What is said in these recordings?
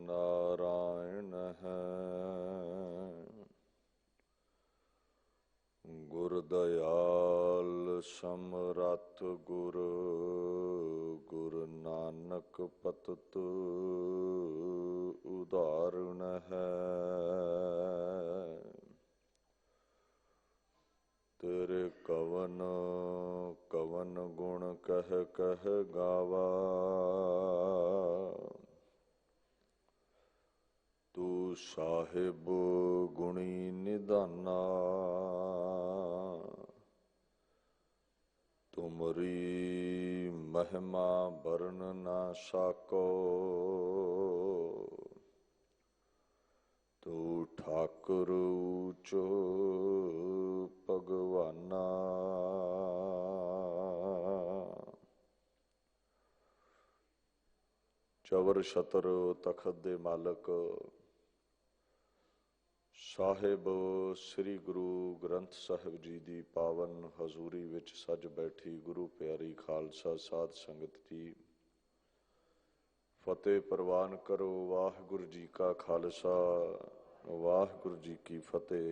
नारायण है। गुर दयाल समरथ गुर, गुरु नानक पतत उदाहरण है। तेरे कवन कवन गुण कह कह गावा, तू साहिब गुणी निधाना। तुमरी महिमा बरन ना साको, तू ठाकुर ऊचो भगवाना। चवर छतर तखत दे मालक साहिब श्री गुरु ग्रंथ साहिब जी की पावन हजूरी विच सज बैठी गुरु प्यारी खालसा साध संगत जी, फतेह प्रवान करो। वाहिगुरु जी का खालसा, वाहिगुरु जी की फतेह।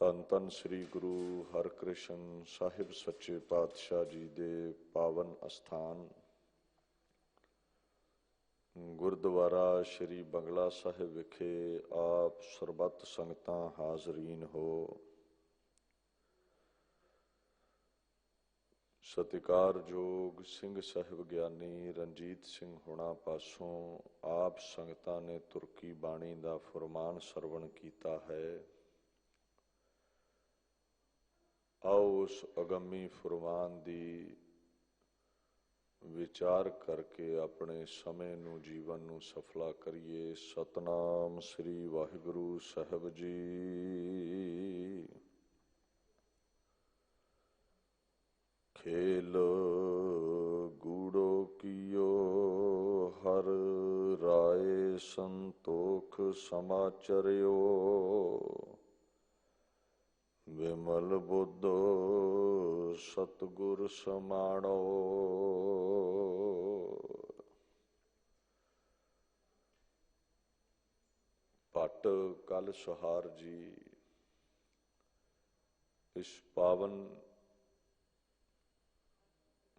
धन धन श्री गुरु हरकृष्ण साहिब सच्चे पातशाह जी दे पावन अस्थान गुरुद्वारा श्री बंगला साहिब विखे आप सरबत संगतां हाजरीन हो। सत्कारयोग सिंह साहिब ज्ञानी रणजीत सिंह हुणा पासों आप संगतां ने तुर्की बाणी का फरमान सरवण किया है। आओ उस अगमी फरमान की विचार करके अपने समय नू जीवन नू सफला करिए। सतनाम श्री वाहिगुरु साहिब जी। खेल गूढ़ो कियो हर राय संतोख समाचर्यो, विमल बुद्धो सतगुर समाणो। भट्ट कल सुहार जी इस पावन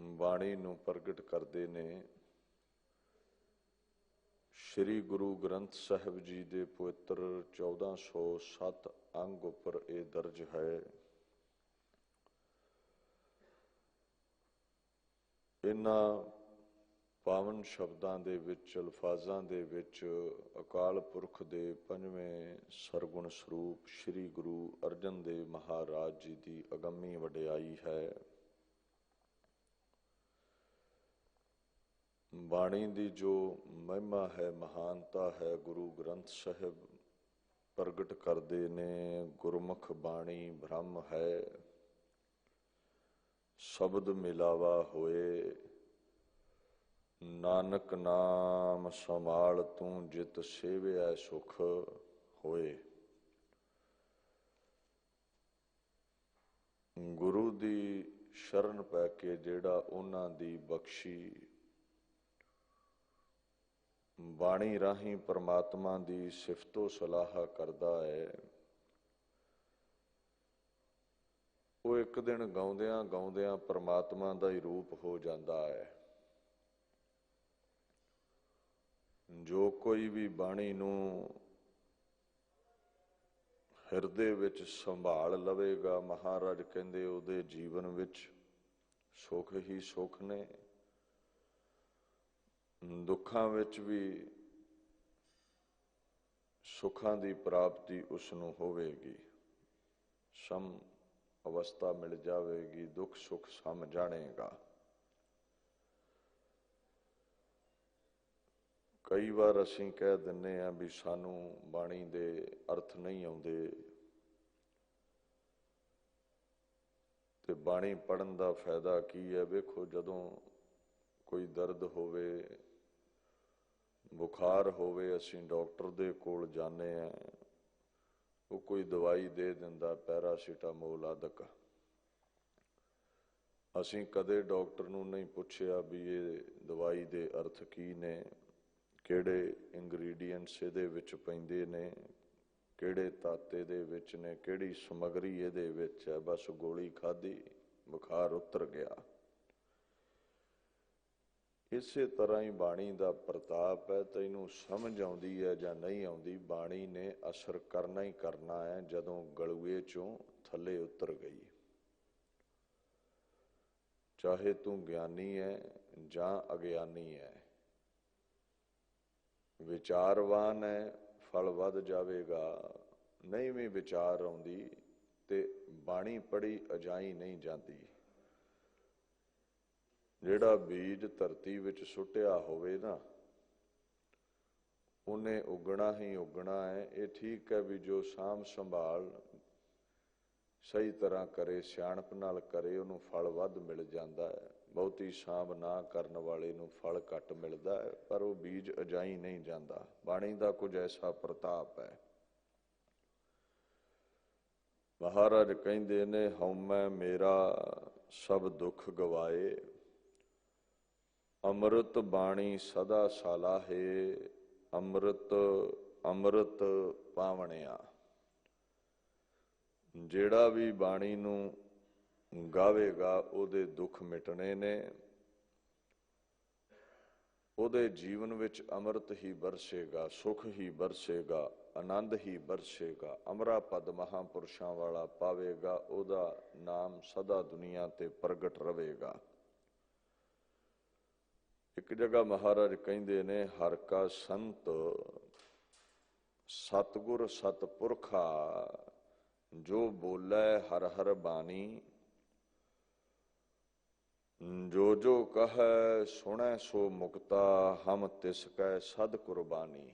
बाणी नूं प्रगट करते ने। श्री गुरु ग्रंथ साहिब जी दे पवित्र 1407 अंग उपर यह दर्ज है। इन्हां पावन शब्दां दे विच अल्फाजां दे विच अकाल पुरख दे पंजवें सरगुण स्वरूप श्री गुरु अर्जन देव महाराज जी की अगमी वडियाई है। बाणी की जो महिमा है, महानता है, गुरु ग्रंथ साहिब प्रगट करते ने। गुरमुख बाणी ब्रह्म है, शब्द मिलावा होए। नानक नाम संभाल तू जित सेविया सुख होए। गुरु दी शरण पै के जेड़ा उन्हां दी बख्शी बाणी राही परमात्मा दी सिफतो सलाह करदा है, वो एक दिन गाउंदियां गाउंदियां परमात्मा दा ही रूप हो जाता है। जो कोई भी बाणी नूं हिरदे विच संभाल लवेगा, महाराज कहंदे उहदे जीवन विच सुख ही सुख ने। दुखां विच भी सुखां दी प्राप्ति उसनूं होवेगी। सम अवस्था मिल जाएगी, दुख सुख सम जानेगा। कई बार असीं कह दिंने आ भी सानू बाणी दे अर्थ नहीं आउंदे, ते बाणी पढ़न दा फायदा की है। वेखो जदों कोई दर्द होवे, बुखार होवे, असीं डॉक्टर दे कोल जाने आ, वो कोई दवाई दे दिंदा पैरासीटामोल आदक। असीं कदे डॉक्टर नूं नहीं पुछया भी ये दवाई दे अर्थ की ने। ਕਿਹੜੇ ਇੰਗਰੀਡੀਐਂਟਸ ਇਹਦੇ ਵਿੱਚ ਪੈਂਦੇ ਨੇ, ਕਿਹੜੇ ਤੱਤ ਇਹਦੇ ਵਿੱਚ ਨੇ, ਕਿਹੜੀ ਸਮੱਗਰੀ ਇਹਦੇ ਵਿੱਚ ਹੈ। ਬਸ ਗੋਲੀ ਖਾਧੀ, ਬੁਖਾਰ ਉਤਰ ਗਿਆ। ਇਸੇ ਤਰ੍ਹਾਂ ਹੀ ਬਾਣੀ ਦਾ ਪ੍ਰਤਾਪ ਹੈ। ਤੈਨੂੰ ਸਮਝ ਆਉਂਦੀ ਹੈ ਜਾਂ ਨਹੀਂ ਆਉਂਦੀ, ਬਾਣੀ ਨੇ ਅਸਰ ਕਰਨਾ ਹੀ ਕਰਨਾ ਹੈ ਜਦੋਂ ਗਲੂਏ ਚੋਂ ਥੱਲੇ ਉਤਰ ਗਈ। ਚਾਹੇ ਤੂੰ ਗਿਆਨੀ ਹੈ ਜਾਂ ਅਗਿਆਨੀ ਹੈ, ਵਿਚਾਰਵਾਨ ਹੈ, ਫਲ ਵੱਧ ਜਾਵੇਗਾ। ਨਹੀਂ ਵੀ ਵਿਚਾਰ ਆਉਂਦੀ ਤੇ ਬਾਣੀ ਪੜ੍ਹੀ ਅਜਾਈ ਨਹੀਂ ਜਾਂਦੀ। ਜਿਹੜਾ ਬੀਜ ਧਰਤੀ ਵਿੱਚ ਸੁੱਟਿਆ ਹੋਵੇ ਨਾ, ਉਹਨੇ ਉੱਗਣਾ ਹੀ ਉੱਗਣਾ ਹੈ। ਇਹ ਠੀਕ ਹੈ ਵੀ ਜੋ ਸਾਂਭ ਸੰਭਾਲ ਸਹੀ ਤਰ੍ਹਾਂ ਕਰੇ, ਸਿਆਣਪ ਨਾਲ ਕਰੇ, ਉਹਨੂੰ ਫਲ ਵੱਧ ਮਿਲ ਜਾਂਦਾ ਹੈ। ਬਹੁਤੀ ਸਾਂਭ ਨਾ ਕਰਨ ਵਾਲੇ ਨੂੰ ਫਲ ਘੱਟ ਮਿਲਦਾ ਹੈ, ਪਰ ਉਹ ਬੀਜ ਅਜਾਈ ਨਹੀਂ ਜਾਂਦਾ। ਬਾਣੀ ਦਾ ਕੁਝ ਐਸਾ ਪ੍ਰਤਾਪ ਹੈ। ਮਹਾਰਾਜ ਕਹਿੰਦੇ ਨੇ, ਹਉਮੈ ਮੇਰਾ ਸਭ ਦੁੱਖ ਗਵਾਏ, ਅੰਮ੍ਰਿਤ ਬਾਣੀ ਸਦਾ ਸਾਲਾਹੇ, ਅੰਮ੍ਰਿਤ ਅੰਮ੍ਰਿਤ ਪਾਵਣਿਆ। ਜਿਹੜਾ ਵੀ ਬਾਣੀ ਨੂੰ ਗਾਵੇਗਾ ਉਹਦੇ ਦੁੱਖ ਮਿਟਣੇ ਨੇ, ਉਹਦੇ ਜੀਵਨ ਵਿੱਚ ਅੰਮ੍ਰਿਤ ਹੀ ਬਰਸੇਗਾ, ਸੁਖ ਹੀ ਬਰਸੇਗਾ, ਆਨੰਦ ਹੀ ਬਰਸੇਗਾ, ਅਮਰਾ ਪਦ ਮਹਾਂਪੁਰਸ਼ਾਂ ਵਾਲਾ ਪਾਵੇਗਾ। ਉਹਦਾ ਨਾਮ ਸਦਾ ਦੁਨੀਆ ਤੇ ਪ੍ਰਗਟ ਰਵੇਗਾ। ਇੱਕ ਜਗ੍ਹਾ ਮਹਾਰਾਜ ਕਹਿੰਦੇ ਨੇ, ਹਰ ਕਾ ਸੰਤ ਸਤਿਗੁਰ ਸਤਿਪੁਰਖਾ, ਜੋ ਬੋਲੇ ਹਰ ਹਰ ਬਾਣੀ, ਜੋ ਜੋ ਕਹੈ ਸੁਣੈ ਸੋ ਮੁਕਤਾ, ਹਮ ਤਿਸ ਕੈ ਸਦ ਕੁਰਬਾਨੀ।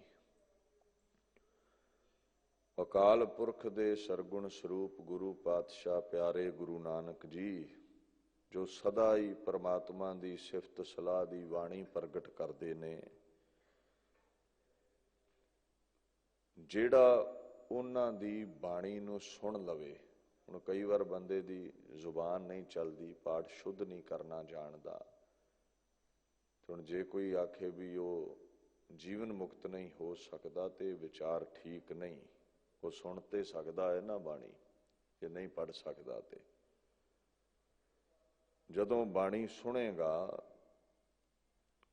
ਅਕਾਲ ਪੁਰਖ ਦੇ ਸਰਗੁਣ ਸਰੂਪ ਗੁਰੂ ਪਾਤਸ਼ਾਹ ਪਿਆਰੇ ਗੁਰੂ ਨਾਨਕ ਜੀ, ਜੋ ਸਦਾ ਹੀ ਪਰਮਾਤਮਾ ਦੀ ਸਿਫਤ ਸਲਾਹ ਦੀ ਬਾਣੀ ਪ੍ਰਗਟ ਕਰਦੇ ਨੇ, ਜਿਹੜਾ ਉਹਨਾਂ ਦੀ ਬਾਣੀ ਨੂੰ ਸੁਣ ਲਵੇ। ਹੁਣ ਕਈ ਵਾਰ ਬੰਦੇ ਦੀ ਜ਼ੁਬਾਨ ਨਹੀਂ ਚੱਲਦੀ, ਪਾਠ ਸ਼ੁੱਧ ਨਹੀਂ ਕਰਨਾ ਜਾਣਦਾ। ਹੁਣ ਜੇ ਕੋਈ ਆਖੇ ਵੀ ਉਹ ਜੀਵਨ ਮੁਕਤ ਨਹੀਂ ਹੋ ਸਕਦਾ, ਤੇ ਵਿਚਾਰ ਠੀਕ ਨਹੀਂ। ਉਹ ਸੁਣ ਤੇ ਸਕਦਾ ਹੈ ਨਾ ਬਾਣੀ, ਜੇ ਨਹੀਂ ਪੜ੍ਹ ਸਕਦਾ। ਤੇ ਜਦੋਂ ਬਾਣੀ ਸੁਣੇਗਾ,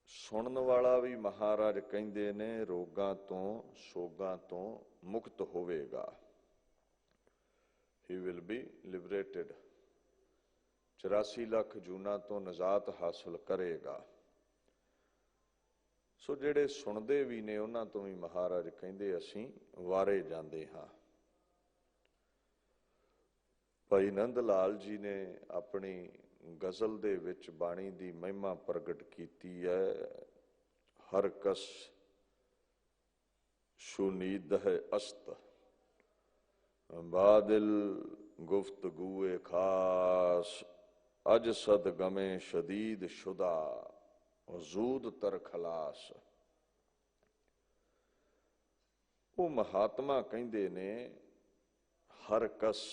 ਸੁਣਨ ਵਾਲਾ ਵੀ ਮਹਾਰਾਜ ਕਹਿੰਦੇ ਨੇ ਰੋਗਾਂ ਤੋਂ ਸੋਗਾਂ ਤੋਂ ਮੁਕਤ ਹੋਵੇਗਾ। He will be liberated। 84 lakh ਜੂਨਾਂ ਤੋਂ ਨਜ਼ਾਤ ਹਾਸਲ ਕਰੇਗਾ। ਸੋ ਜਿਹੜੇ ਸੁਣਦੇ ਵੀ ਨੇ ਉਹਨਾਂ ਤੋਂ ਵੀ ਮਹਾਰਾਜ ਕਹਿੰਦੇ ਅਸੀਂ ਵਾਰੇ ਜਾਂਦੇ ਹਾਂ। ਭਾਈ ਨੰਦ ਲਾਲ ਜੀ ਨੇ ਆਪਣੀ ਗਜ਼ਲ ਦੇ ਵਿੱਚ ਬਾਣੀ ਦੀ ਮਹਿਮਾ ਪ੍ਰਗਟ ਕੀਤੀ ਹੈ। ਹਰ ਕਸ ਸੁਨੀਦ ਹੈ ਅਸਤ, ਬਾਦਿਲ ਗੁਫ਼ਤਗੂਏ ਖਾਸ, ਅਜ ਸਦ ਗਮੇ ਸ਼ਦੀਦ ਸ਼ੁਦਾ, ਜ਼ੂਦ ਤਰ ਖਲਾਸ। ਉਹ ਮਹਾਤਮਾ ਕਹਿੰਦੇ ਨੇ, ਹਰ ਕਸ,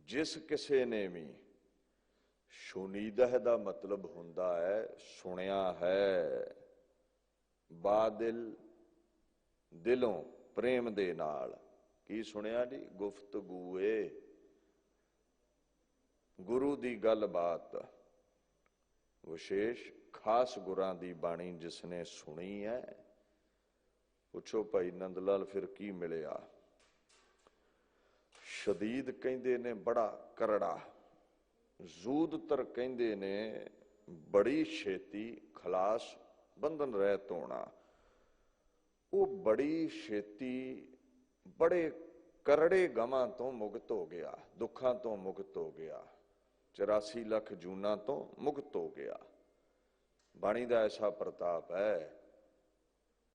ਜਿਸ ਕਿਸੇ ਨੇ ਵੀ, ਸੁਨੀਦਹ ਦਾ ਮਤਲਬ ਹੁੰਦਾ ਹੈ ਸੁਣਿਆ ਹੈ, ਬਾਦਿਲ ਦਿਲੋਂ ਪ੍ਰੇਮ ਦੇ ਨਾਲ। ਕੀ ਸੁਣਿਆ ਜੀ? ਗੁਫ਼ਤਗੂਏ, ਗੁਰੂ ਦੀ ਗੱਲਬਾਤ। ਵਿਸ਼ੇਸ਼ ਖਾਸ ਗੁਰਾਂ ਦੀ ਬਾਣੀ ਜਿਸਨੇ ਸੁਣੀ ਹੈ। ਪੁੱਛੋ ਭਾਈ ਨੰਦ ਲਾਲ ਫਿਰ ਕੀ ਮਿਲਿਆ? ਸ਼ਦੀਦ ਕਹਿੰਦੇ ਨੇ ਬੜਾ ਕਰੜਾ, ਜ਼ੂਦਤਰ ਕਹਿੰਦੇ ਨੇ ਬੜੀ ਛੇਤੀ, ਖਲਾਸ ਬੰਧਨ ਰਹਿਤ ਹੋਣਾ। ਉਹ ਬੜੀ ਛੇਤੀ ਬੜੇ ਕਰੜੇ ਗਮਾਂ ਤੋਂ ਮੁਕਤ ਹੋ ਗਿਆ, ਦੁੱਖਾਂ ਤੋਂ ਮੁਕਤ ਹੋ ਗਿਆ, 84 ਲੱਖ ਜੂਨਾਂ ਤੋਂ ਮੁਕਤ ਹੋ ਗਿਆ। ਬਾਣੀ ਦਾ ਐਸਾ ਪ੍ਰਤਾਪ ਹੈ।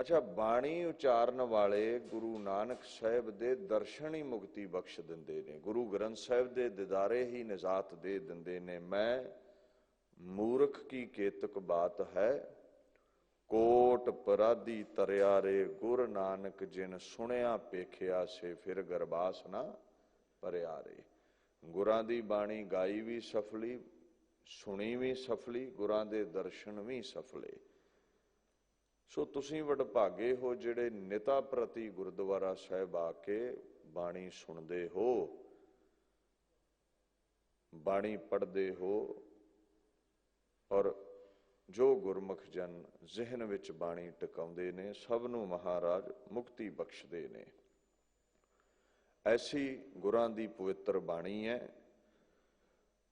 ਅੱਛਾ, ਬਾਣੀ ਉਚਾਰਨ ਵਾਲੇ ਗੁਰੂ ਨਾਨਕ ਸਾਹਿਬ ਦੇ ਦਰਸ਼ਨ ਹੀ ਮੁਕਤੀ ਬਖਸ਼ ਦਿੰਦੇ ਨੇ। ਗੁਰੂ ਗ੍ਰੰਥ ਸਾਹਿਬ ਦੇ ਦਿਦਾਰੇ ਹੀ ਨਿਜਾਤ ਦੇ ਦਿੰਦੇ ਨੇ। ਮੈਂ ਮੂਰਖ ਕੀ ਕੇਤਕ ਬਾਤ ਹੈ, ਕੋਟ ਪਰਾਧੀ ਤਰਿਆਰੇ, ਗੁਰ ਨਾਨਕ ਜਿਨ ਸੁਣਿਆ ਪੇਖਿਆ, ਸੇ ਫਿਰ ਗਰਬਾਸ ਨਾ ਭਰਿਆਰੇ। ਗੁਰਾਂ ਦੀ ਬਾਣੀ ਗਾਈ ਵੀ ਸਫਲੀ, ਸੁਣੀ ਵੀ ਸਫਲੀ, ਗੁਰਾਂ ਦੇ ਦਰਸ਼ਨ ਵੀ ਸਫਲੇ। ਸੋ ਤੁਸੀਂ ਵਡਭਾਗੇ ਹੋ ਜਿਹੜੇ ਨਿਤਾ ਪ੍ਰਤੀ ਗੁਰਦੁਆਰਾ ਸਾਹਿਬ ਆ ਕੇ ਬਾਣੀ ਸੁਣਦੇ ਹੋ, ਬਾਣੀ ਪੜ੍ਹਦੇ ਹੋ, ਔਰ ਜੋ ਗੁਰਮੁਖ ਜਨ ਜ਼ਿਹਨ ਵਿੱਚ ਬਾਣੀ ਟਿਕਾਉਂਦੇ ਨੇ ਸਭ ਨੂੰ ਮਹਾਰਾਜ ਮੁਕਤੀ ਬਖਸ਼ਦੇ ਨੇ। ਐਸੀ ਗੁਰਾਂ ਦੀ ਪਵਿੱਤਰ ਬਾਣੀ ਹੈ।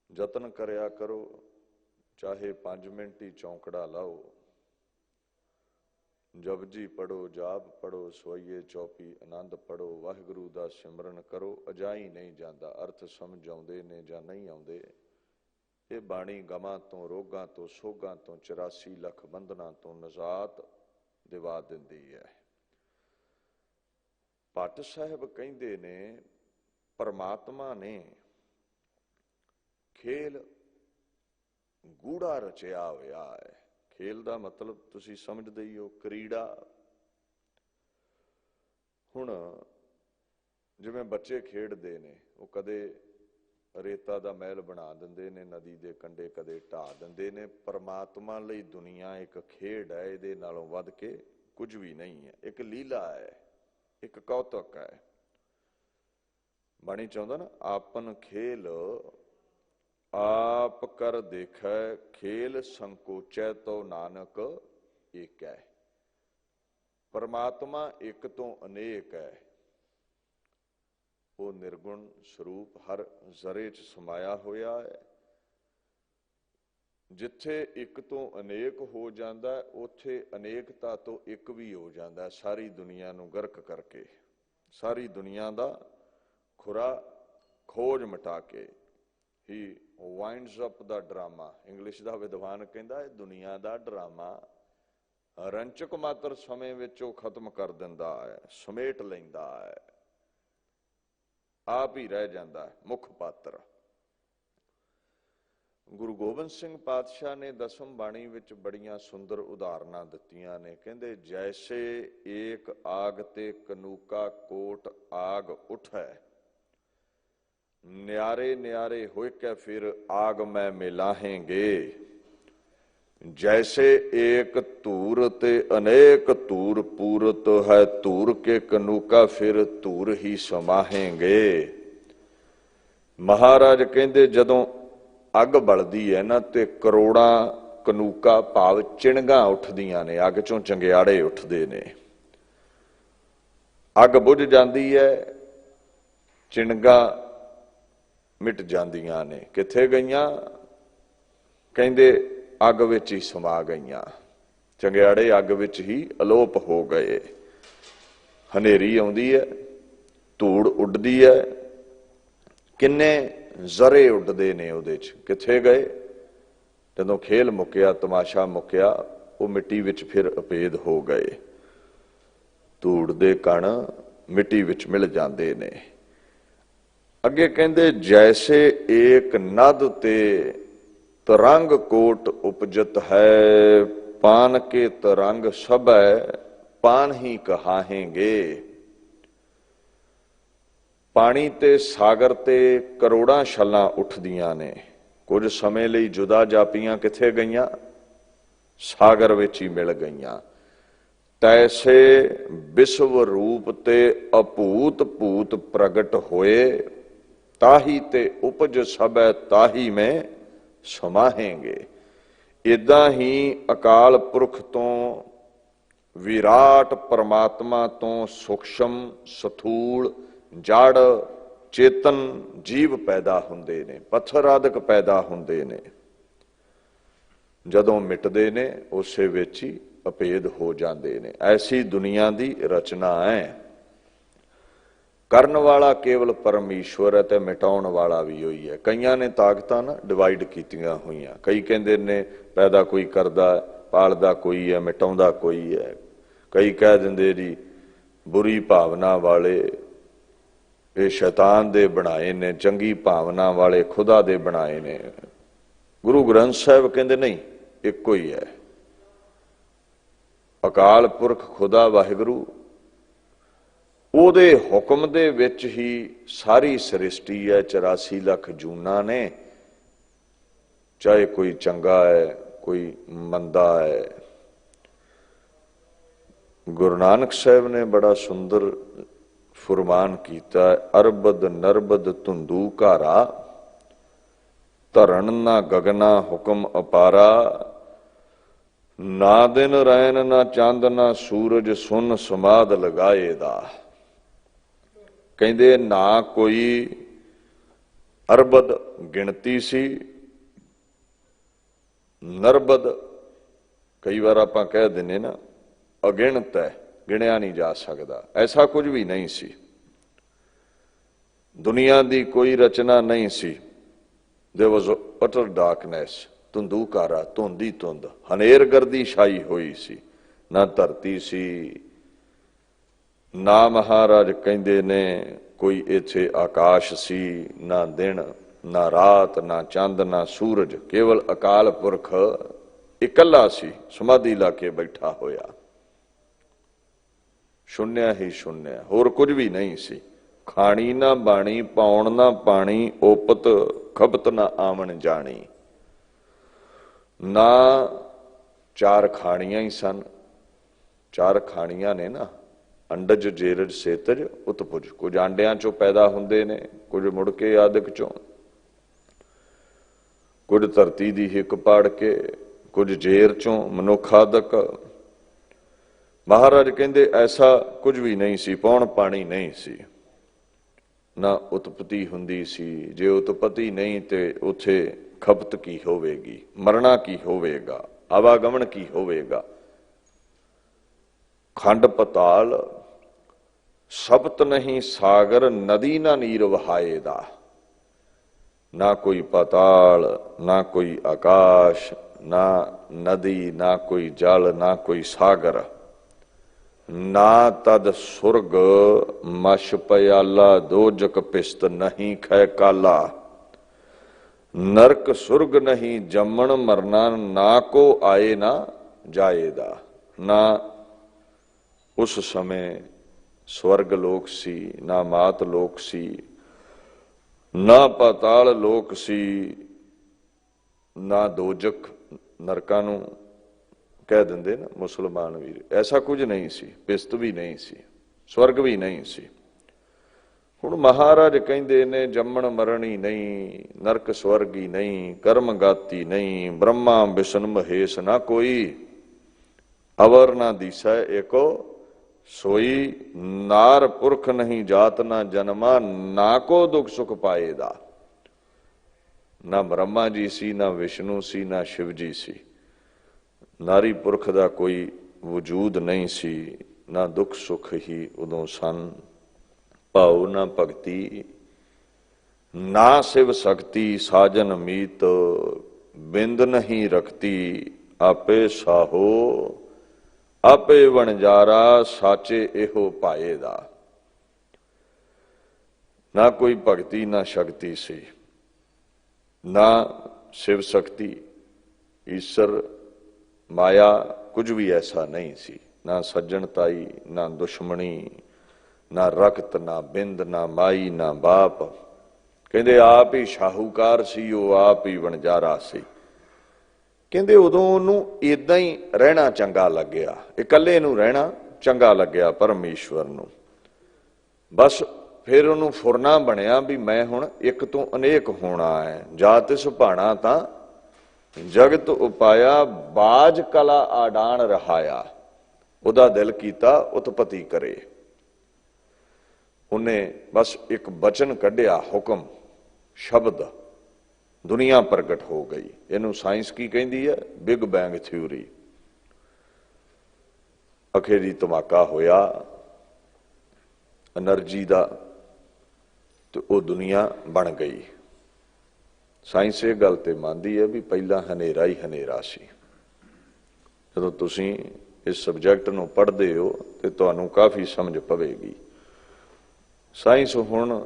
ਯਤਨ ਕਰਿਆ ਕਰੋ, ਚਾਹੇ 5 ਮਿੰਟ ਹੀ ਚੌਂਕੜਾ ਲਾਓ, ਜਪਜੀ ਪੜੋ, ਜਾਪ ਪੜੋ, ਸਵਈਏ ਚੌਪੀ ਆਨੰਦ ਪੜੋ, ਵਾਹਿਗੁਰੂ ਦਾ ਸਿਮਰਨ ਕਰੋ, ਅਜਾਈ ਨਹੀਂ ਜਾਂਦਾ। ਅਰਥ ਸਮਝ ਆਉਂਦੇ ਨੇ ਜਾਂ ਨਹੀਂ ਆਉਂਦੇ, ਇਹ ਬਾਣੀ ਗਮਾਂ ਤੋਂ, ਰੋਗਾਂ ਤੋਂ, ਸੋਗਾਂ ਤੋਂ, 84 ਲੱਖ ਬੰਧਨਾਂ ਤੋਂ ਨਜ਼ਾਤ ਦਿਵਾ ਦਿੰਦੀ ਹੈ। ਭੱਟ ਸਾਹਿਬ ਕਹਿੰਦੇ ਨੇ ਪਰਮਾਤਮਾ ਨੇ ਖੇਲ ਗੂੜਾ ਰਚਿਆ ਹੋਇਆ ਹੈ। ਖੇਲ ਦਾ ਮਤਲਬ ਤੁਸੀਂ ਸਮਝਦੇ ਹੀ ਹੋ, ਕ੍ਰੀੜਾ। ਹੁਣ ਜਿਵੇਂ ਬੱਚੇ ਖੇਡਦੇ ਨੇ, ਉਹ ਕਦੇ ਰੇਤਾ ਦਾ ਮਹਿਲ ਬਣਾ ਦਿੰਦੇ ਨੇ ਨਦੀ ਦੇ ਕੰਢੇ, ਕਦੇ ਢਾਹ ਦਿੰਦੇ ਨੇ। ਪਰਮਾਤਮਾ ਲਈ ਦੁਨੀਆ ਇੱਕ ਖੇਡ ਹੈ, ਇਹਦੇ ਨਾਲੋਂ ਵੱਧ ਕੇ ਕੁਝ ਵੀ ਨਹੀਂ ਹੈ। ਇੱਕ ਲੀਲਾ ਹੈ, ਇੱਕ ਕੌਤਕ ਹੈ। ਬਾਣੀ ਚਾਹੁੰਦਾ ਨਾ, ਆਪਨ ਖੇਲ ਆਪ ਕਰ ਦੇਖੈ, ਖੇਲ ਸੰਕੋਚੈ ਤੋ ਨਾਨਕ ਏਕੈ। ਪਰਮਾਤਮਾ ਇੱਕ ਤੋਂ ਅਨੇਕ ਹੈ। ਉਹ ਨਿਰਗੁਣ ਸਰੂਪ ਹਰ ਜ਼ਰੇ 'ਚ ਸਮਾਇਆ ਹੋਇਆ ਹੈ। ਜਿੱਥੇ ਇੱਕ ਤੋਂ ਅਨੇਕ ਹੋ ਜਾਂਦਾ, ਉੱਥੇ ਅਨੇਕਤਾ ਤੋਂ ਇੱਕ ਵੀ ਹੋ ਜਾਂਦਾ। ਸਾਰੀ ਦੁਨੀਆ ਨੂੰ ਗਰਕ ਕਰਕੇ, ਸਾਰੀ ਦੁਨੀਆ ਦਾ ਖੁਰਾ ਖੋਜ ਮਿਟਾ ਕੇ। ਹੀ ਵਾਈਂਡਸ ਅਪ ਦਾ ਡਰਾਮਾ, ਇੰਗਲਿਸ਼ ਦਾ ਵਿਦਵਾਨ ਕਹਿੰਦਾ ਇਹ ਦੁਨੀਆ ਦਾ ਡਰਾਮਾ ਰੰਚਕ ਮਾਤਰ ਸਮੇਂ ਵਿੱਚ ਉਹ ਖਤਮ ਕਰ ਦਿੰਦਾ ਹੈ, ਸਮੇਟ ਲੈਂਦਾ ਹੈ, ਆਪ ਹੀ ਰਹਿ ਜਾਂਦਾ ਹੈ ਮੁੱਖ ਪਾਤਰ। ਗੁਰੂ ਗੋਬਿੰਦ ਸਿੰਘ ਪਾਤਸ਼ਾਹ ਨੇ ਦਸਮ ਬਾਣੀ ਵਿੱਚ ਬੜੀਆਂ ਸੁੰਦਰ ਉਦਾਹਰਨਾਂ ਦਿੱਤੀਆਂ ਨੇ। ਕਹਿੰਦੇ ਜੈਸੇ ਏਕ ਆਗ ਤੇ ਕਨੂਕਾ ਕੋਟ ਆਗ ਉਠੈ, ਨਿਆਰੇ ਨਿਆਰੇ ਹੋਇ ਕੇ ਫਿਰ ਆਗ ਮੈਂ ਮਿਲਾਹੇਂਗੇ। जैसे एक धूर ते अनेक धूर पूरत है, धूर के कनूका फिर धूर ही समाहेंगे। महाराज कहते जदों अग बलदी है ना ते करोड़ां कनूका भाव चिणगा उठदियां ने, अग चों चंगियाड़े उठदे ने। अग बुझ जाती है, चिणगा मिट जांदियां ने। किथे गईयां? कहंदे अग विच ही समा गईयां, चंगियाड़े अग विच ही अलोप हो गए। हनेरी आउंदी है, धूड़ उड्डदी है, किन्ने जरे उड्डदे ने उहदे च, किथे गए? जदों खेल मुक्या, तमाशा मुक्या, वो मिट्टी विच फिर अभेद हो गए। धूड़ दे कण मिट्टी विच मिल जांदे ने। अगे कहंदे जैसे एक नद ते तरंग कोट उपजत है, पान के तरंग सब है, पान ही कहाहेंगे। पानी ते सागर ते करोड़ां छलां उठदियां ने, कुछ समय लई जुदा जापियां किथे गईयां? सागर विच ही मिल गईयां। तैसे विश्व रूप ते अभूत भूत प्रगट होए, ताही ते उपज सब है, ताही में समाहेंगे। इदां ही अकाल पुरख तो विराट परमात्मा तो सूक्ष्म स्थूल जड़ चेतन जीव पैदा हुंदे ने, पत्थर आदਿਕ पैदा हुंदे ने। जदों मिटदे ने उसे विच ही अभेद हो जाते ने। ऐसी दुनिया की रचना है। ਕਰਨ ਵਾਲਾ ਕੇਵਲ ਪਰਮੇਸ਼ਵਰ ਹੈ ਤੇ ਮਿਟਾਉਣ ਵਾਲਾ ਵੀ ਉਹੀ ਹੈ। ਕਈਆਂ ਨੇ ਤਾਕਤਾਂ ਨਾ ਡਿਵਾਈਡ ਕੀਤੀਆਂ ਹੋਈਆਂ। ਕਈ ਕਹਿੰਦੇ ਨੇ ਪੈਦਾ ਕੋਈ ਕਰਦਾ, ਪਾਲਦਾ ਕੋਈ ਹੈ, ਮਿਟਾਉਂਦਾ ਕੋਈ ਹੈ। ਕਈ ਕਹਿ ਦਿੰਦੇ ਜੀ ਬੁਰੀ ਭਾਵਨਾ ਵਾਲੇ ਇਹ ਸ਼ੈਤਾਨ ਦੇ ਬਣਾਏ ਨੇ, ਚੰਗੀ ਭਾਵਨਾ ਵਾਲੇ ਖੁਦਾ ਦੇ ਬਣਾਏ ਨੇ। ਗੁਰੂ ਗ੍ਰੰਥ ਸਾਹਿਬ ਕਹਿੰਦੇ ਨਹੀਂ, ਇੱਕੋ ਹੀ ਹੈ। ਅਕਾਲ ਪੁਰਖ ਖੁਦਾ ਵਾਹਿਗੁਰੂ, ਉਹਦੇ ਹੁਕਮ ਦੇ ਵਿੱਚ ਹੀ ਸਾਰੀ ਸ੍ਰਿਸ਼ਟੀ ਹੈ। 84 ਲੱਖ ਜੂਨਾਂ ਨੇ, ਚਾਹੇ ਕੋਈ ਚੰਗਾ ਹੈ ਕੋਈ ਮੰਦਾ ਹੈ। गुरु नानक साहब ने बड़ा सुंदर फुरमान किया, अरबद नरबद धुंधू घारा, धरन ना गगना हुक्म अपारा, ना दिन रैन ना चंद ना सूरज सुन समाध लगाए दा। कहते ना कोई अरबद गिणती सी, नरबद कई बार आप कह देने ना अगिणत है, गिणिया नहीं जा सकता, ऐसा कुछ भी नहीं सी। दुनिया की कोई रचना नहीं सी। देयर वाज अटर डार्कनेस, धुंधूकारा, धुंधी धुंध, हनेर गर्दी छाई हुई सी। ना धरती सी, ना महाराज कहते ने कोई इत्थे आकाश सी, ना दिन ना रात, ना चंद ना सूरज, केवल अकाल पुरख इकल्ला सी, समाधि ला के बैठा होया, शून्य ही शून्य, होर कुछ भी नहीं सी। खाणी ना बाणी, पाउण ना पानी, ओपत खपत ना आवन जानी। ना चार खाणियां ही सन, चार खाणियां ने ना, अंडज जेरज सेतज उत्पुज, कुछ आंडियां चों पैदा हुंदे ने, कुछ मुड़ के आदक चों, कुछ धरती दी हिक पाड़ के, कुछ जेर चों मनुख आदक। महाराज कहंदे ऐसा कुछ भी नहीं सी, पौण पानी नहीं सी, ना उत्पत्ति हुंदी सी। जे उत्पत्ति नहीं ते उथे खपत की होवेगी, मरना की होवेगा, आवागमन की होवेगा। खंड पताल सप्त नहीं सागर, नदी ना नीर वहाएदा। ना कोई पाताल, ना कोई आकाश, ना नदी, ना कोई जल, ना कोई सागर, ना तद सुरग मश पयाला, दोजक पिस्त नहीं खै काला। नरक सुरग नहीं जमन मरना, ना को आए ना जाएदा। ना उस समय स्वर्ग लोक सी, ना मात लोक सी, ना पाताल लोक सी, ना दोजक, नरकां नूं कह देंदे ना मुसलमान वीर, ऐसा कुछ नहीं सी। पिस्त भी नहीं सी, स्वर्ग भी नहीं सी। हुण महाराज कहंदे ने जम्मण मरण ही नहीं, नरक स्वर्ग ही नहीं, कर्म गाती नहीं, ब्रह्मा विष्णु महेश ना कोई, अवर ना दिशा एको सोई। नार पुरख नहीं जात ना जन्मा, ना को दुख सुख पाएदा। ना ब्रह्मा जी सी, ना विष्णु सी, ना शिव जी सी। नारी पुरख दा कोई वजूद नहीं सी, ना दुख सुख ही उदों सन। भाव ना भगती, ना शिव शक्ति, साजन मीत बिंद नहीं रखती। आपे साहो आपे वणजारा, साचे एहो पाएदा। ना कोई भगती ना शक्ति सी, ना शिव शक्ति, ईश्वर माया, कुछ भी ऐसा नहीं सी। ना सज्जनताई, ना दुश्मनी, ना रक्त, ना बिंद, ना माई, ना बाप। कहते आप ही शाहूकार सी, वो आप ही वणजारा सी। कहते उदों उन्होंने इदां ही रहना चंगा लग्या, इकल्ले नूं रहना चंगा लग्या परमेश्वर नूं। बस फिर उन्होंने फुरना बनया भी मैं हुण एक तो अनेक होना है। जातिस भाणा तां जगत उपाया, बाज कला आडान रहाया। उदा दिल कीता उत्पत्ति करे। उन्हें बस एक बचन कढ़िया, हुक्म शब्द, दुनिया प्रगट हो गई। इनू साइंस की कहती है, बिग बैंग थ्योरी। अखेरी धमाका होया एनर्जी का, तो वह दुनिया बन गई। साइंस ये गल तो मानती है भी पहला हनेरा ही हनेरा सी। जो तुसी इस सबजैक्ट नूं पढ़ते हो तो तुहानूं काफ़ी समझ पवेगी। साइंस हुण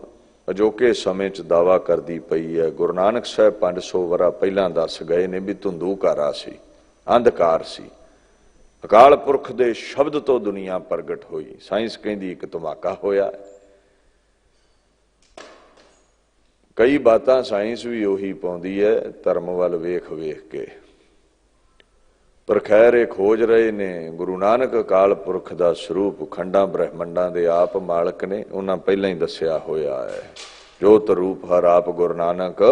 अजोके समय च दावा करती पई है, गुरु नानक साहब 500 वरा पहला दस गए ने भी धुंधूकारा सी, अंधकार सी, अकाल पुरख दे शब्द तो दुनिया प्रगट हुई। साइंस कहती एक धमाका होया। कई बातां साइंस भी उही पाउंदी है धर्म वल वेख वेख के। पर खैर ये खोज रहे ने गुरु नानक अकाल पुरख का स्वरूप खंडा ब्रह्मंडा के आप मालक ने उन्हें पहला ही दसिया होया है। जोत रूप हर आप गुरु नानक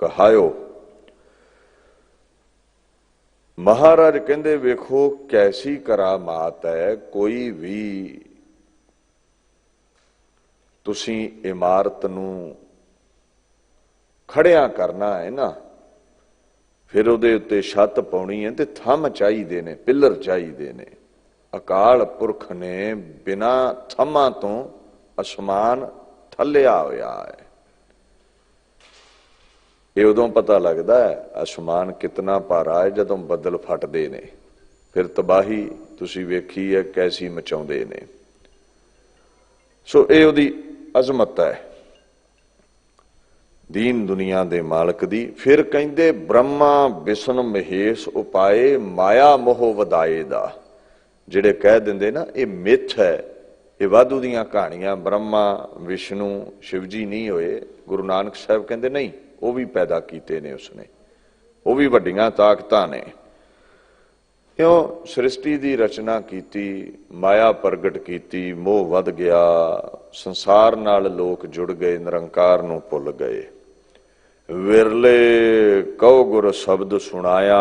कहायो। महाराज कहते वेखो कैसी करामात है। कोई भी तुसी इमारत नूं खड़िया करना है ना, फिर उहदे उत्ते छत पाउणी है तो थंम चाहिए ने, पिलर चाहिए ने। अकाल पुरख ने बिना थम्मा तो आसमान थलिया होया है। ये उदों पता लगता है आसमान कितना भारा है जदों बदल फटदे ने, फिर तबाही तुसी वेखी है कैसी मचाउंदे ने। सो ये उहदी अजमत है दीन दुनिया दे मालक दी। फिर कहंदे ब्रह्मा विष्णु महेश उपाए माया मोह वधाए दा। जिहड़े कह दिंदे ना ये मिथ है, ये वाधू दीयां कहानियां, ब्रह्मा विष्णु शिव जी नहीं होए। गुरु नानक साहब कहंदे नहीं, वो भी पैदा कीते ने उसने, वो भी वड्डियां ताकतां ने। क्यों सृष्टि की रचना की, माया प्रगट की, मोह वध गया, संसार नाल लोक जुड़ गए, निरंकार नूं भुल गए। विरले कहो गुर शब्द सुनाया,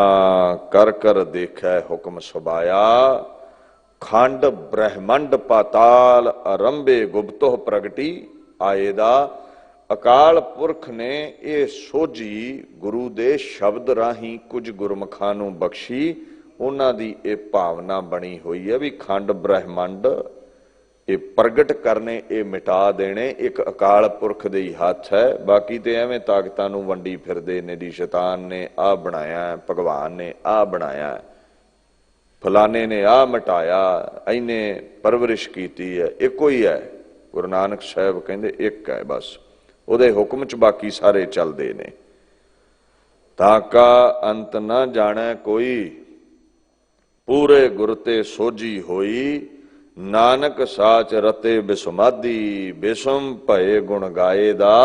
कर कर देखै हुक्म सबाया। खंड ब्रह्मंड पाताल आरंभे गुप्तो प्रगटी आएदा। अकाल पुरख ने ये सोझी गुरु दे शब्द राही कुछ गुरमुखां नूं बख्शी। उन्हां दी ये भावना बनी हुई है भी खंड ब्रह्मंड ये प्रगट करने, ये मिटा देने एक अकाल पुरख दे ही हाथ है। बाकी तो एवें ताकतां नूं वंडी फिरदे ने दी शैतान ने आ बनाया, भगवान ने आ बनाया, फलाने ने आ मिटाया, इन्ने परवरिश कीती है। एको ही है। गुरु नानक साहब कहंदे एक है बस, उहदे हुक्म च बाकी सारे चलदे ने। ताका अंत न जाने कोई, पूरे गुर ते सोझी होई। नानक साच रते बिसमादी, बिसम भये गुण गाए दा।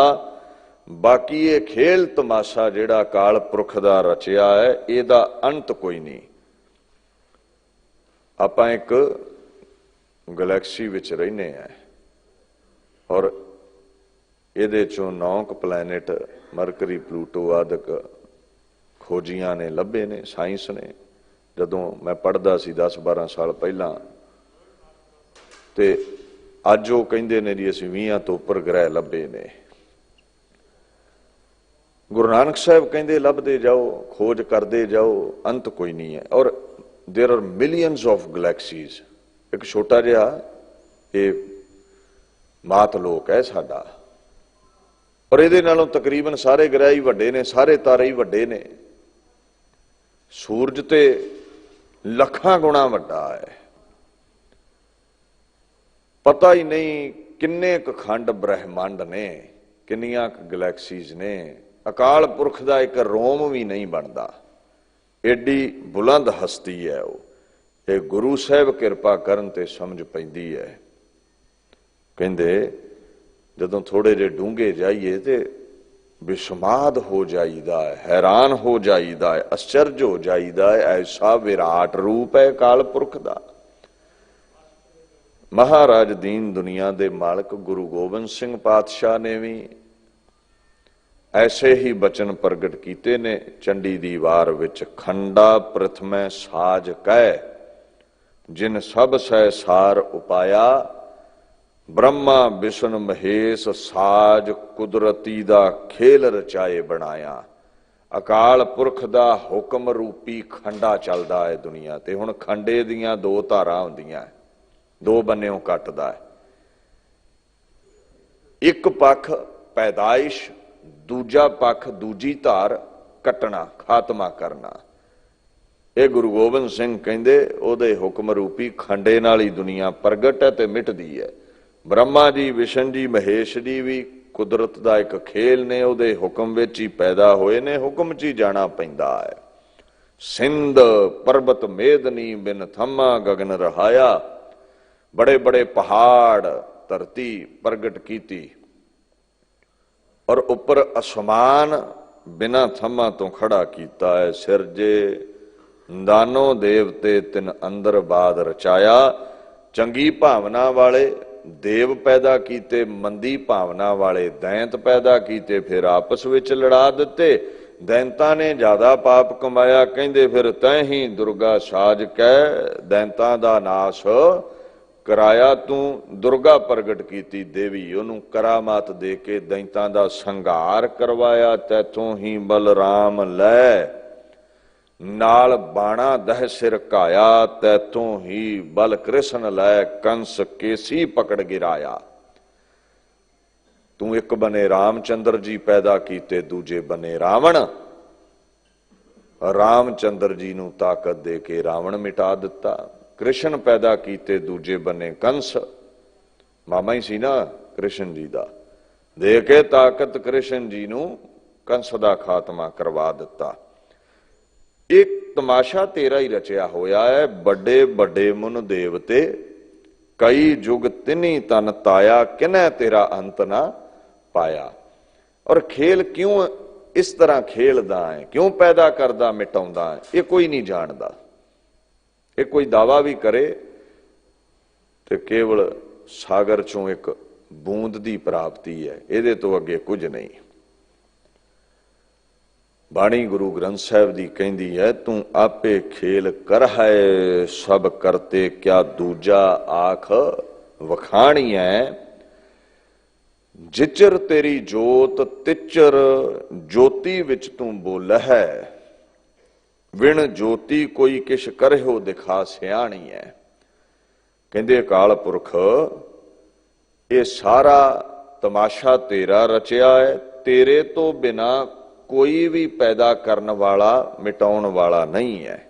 बाकी ये खेल तमाशा जिहड़ा काल पुरख दा रचिया है, इहदा अंत कोई नहीं। आपां एक गैलेक्सी विच रहिने हैं और इहदे चों 9 प्लैनेट मरकरी प्लूटो आदਿਕ खोजियां ने लभे ने साइंस ने। जदों मैं पढ़दा सी 10-12 साल पहला ते अज वो कहिंदे ने जी असीं 20 तो उपर ग्रह लभे ने। गुरु नानक साहब कहिंदे लभदे जाओ, खोज करते जाओ, अंत कोई नहीं है। और there are millions of galaxies. एक छोटा जिहा ये मात लोक है साडा, और इहदे नालों तकरीबन सारे ग्रह ही वड्डे ने, सारे तारे ही वड्डे ने। सूरज ते लखां गुणा वड्डा है। पता ही नहीं किन्ने क खंड ब्रह्मंड ने, किन्नियां क गैलेक्सीज ने। अकाल पुरख दा एक रोम भी नहीं बनता, एडी बुलंद हस्ती है वो। ये गुरु साहब किरपा करन ते समझ पैंदी है। कहंदे जदों थोड़े जे डूंगे जाइए ते विस्माद हो जाईदा है, हैरान हो जाईदा है, आश्चर्य हो जाईदा है। ऐसा विराट रूप है अकाल पुरख दा। महाराज दीन दुनिया दे मालक गुरु गोबिंद सिंह पातशाह ने भी ऐसे ही बचन प्रगट कीते ने। चंडी दी वार विच खंडा प्रथमै साज कै, जिन सब सै सार उपाया। ब्रह्मा विष्णु महेश साज कुदरती दा खेल रचाए बनाया। अकाल पुरख दा हुक्म रूपी खंडा चलदा है दुनिया ते। हुण खंडे दियां 2 धारां हुंदियां, 2 बन्नेों कटदा है। एक पक्ष पैदाइश, दूजा पक्ष दूजी धार कटना, खात्मा करना। ये गुरु गोबिंद सिंह कहंदे ओदे हुक्म रूपी खंडे नाल ही दुनिया प्रगट है ते मिटदी है। ब्रह्मा जी विष्णु जी महेश जी भी कुदरत दा एक खेल ने, ओदे हुक्म विच ही पैदा होए ने, हुक्म च ही जाना पैंदा है। सिंध पर्वत मेदनी बिन थम्मा गगन रहाया। बड़े बड़े पहाड़ धरती प्रगट कीती और उपर आसमान बिना थम्मा तो खड़ा कीता है। सिरजे ਦਾਨੋ ਦੇਵਤੇ ਤਿਨ ਅੰਦਰ ਬਾਦ ਰਚਾਇਆ। ਚੰਗੀ ਭਾਵਨਾ ਵਾਲੇ ਦੇਵ ਪੈਦਾ ਕੀਤੇ, ਮੰਦੀ ਭਾਵਨਾ ਵਾਲੇ ਦੈਂਤ ਪੈਦਾ ਕੀਤੇ, ਫਿਰ ਆਪਸ ਵਿੱਚ ਲੜਾ ਦਿੱਤੇ। ਦੈਂਤਾਂ ਨੇ ਜ਼ਿਆਦਾ ਪਾਪ ਕਮਾਇਆ, ਕਹਿੰਦੇ ਫਿਰ ਤੈਂ ਹੀ ਦੁਰਗਾ ਸਾਜ ਕਹਿ ਦੈਂਤਾਂ ਦਾ ਨਾਸ਼ ਕਰਾਇਆ। ਤੂੰ ਦੁਰਗਾ ਪ੍ਰਗਟ ਕੀਤੀ ਦੇਵੀ, ਉਹਨੂੰ ਕਰਾਮਾਤ ਦੇ ਕੇ ਦੈਂਤਾਂ ਦਾ ਸੰਘਾਰ ਕਰਵਾਇਆ। ਤੈਥੋਂ ਹੀ ਬਲਰਾਮ ਲੈ ਨਾਲ ਬਾਣਾ ਦਹਿ ਸਿਰ ਘਾਇਆ। ਤੈਥੋਂ ਹੀ ਬਲ ਕ੍ਰਿਸ਼ਨ ਲੈ ਕੰਸ ਕੇਸੀ ਪਕੜ ਗਿਰਾਇਆ। ਤੂੰ ਇੱਕ ਬਨੇ ਰਾਮਚੰਦਰ ਜੀ ਪੈਦਾ ਕੀਤੇ, ਦੂਜੇ ਬਨੇ ਰਾਵਣ। ਰਾਮਚੰਦਰ ਜੀ ਨੂੰ ਤਾਕਤ ਦੇ ਕੇ ਰਾਵਣ ਮਿਟਾ ਦਿੱਤਾ। ਕ੍ਰਿਸ਼ਨ ਪੈਦਾ ਕੀਤੇ, ਦੂਜੇ ਬਨੇ ਕੰਸ, ਮਾਮਾ ਹੀ ਸੀ ਨਾ ਕ੍ਰਿਸ਼ਨ ਜੀ ਦਾ, ਦੇ ਕੇ ਤਾਕਤ ਕ੍ਰਿਸ਼ਨ ਜੀ ਨੂੰ ਕੰਸ ਦਾ ਖਾਤਮਾ ਕਰਵਾ ਦਿੱਤਾ। ਇੱਕ ਤਮਾਸ਼ਾ ਤੇਰਾ ਹੀ ਰਚਿਆ ਹੋਇਆ ਹੈ। ਵੱਡੇ ਵੱਡੇ ਮੁਨ ਦੇਵਤੇ ਕਈ ਜੁਗ ਤਿਨੀ ਤਨ ਤਾਇਆ, ਕਿਨੈ ਤੇਰਾ ਅੰਤ ਨਾ ਪਾਇਆ। ਔਰ ਖੇਲ ਕਿਉਂ ਇਸ ਤਰ੍ਹਾਂ ਖੇਲਦਾ ਹੈ, ਕਿਉਂ ਪੈਦਾ ਕਰਦਾ ਮਿਟਾਉਂਦਾ ਹੈ, ਇਹ ਕੋਈ ਨਹੀਂ ਜਾਣਦਾ। ਇਹ ਕੋਈ ਦਾਵਾ ਵੀ ਕਰੇ ਤੇ ਕੇਵਲ ਸਾਗਰ ਚੋਂ ਇੱਕ ਬੂੰਦ ਦੀ ਪ੍ਰਾਪਤੀ ਹੈ, ਇਹਦੇ ਤੋਂ ਅੱਗੇ ਕੁਝ ਨਹੀਂ। ਬਾਣੀ ਗੁਰੂ ਗ੍ਰੰਥ ਸਾਹਿਬ ਦੀ ਕਹਿੰਦੀ ਹੈ, ਤੂੰ ਆਪੇ ਖੇਲ ਕਰ ਹੈ ਸਭ ਕਰਤੇ, ਕਿਆ ਦੂਜਾ ਆਖ ਵਖਾਣੀ ਹੈ। ਜਿਚਰ ਤੇਰੀ ਜੋਤ ਤਿਚਰ ਜੋਤੀ ਵਿੱਚ ਤੂੰ ਬੋਲ ਹੈ, ਵਿਣ ਜੋਤੀ ਕੋਈ ਕਿਛ ਕਰਿਓ ਦਿਖਾ ਸਿਆਣੀ ਹੈ। ਕਹਿੰਦੇ ਅਕਾਲ ਪੁਰਖ ਇਹ ਸਾਰਾ ਤਮਾਸ਼ਾ ਤੇਰਾ ਰਚਿਆ ਹੈ, ਤੇਰੇ ਤੋਂ ਬਿਨਾ ਕੋਈ ਵੀ ਪੈਦਾ ਕਰਨ ਵਾਲਾ ਮਿਟਾਉਣ ਵਾਲਾ ਨਹੀਂ ਹੈ।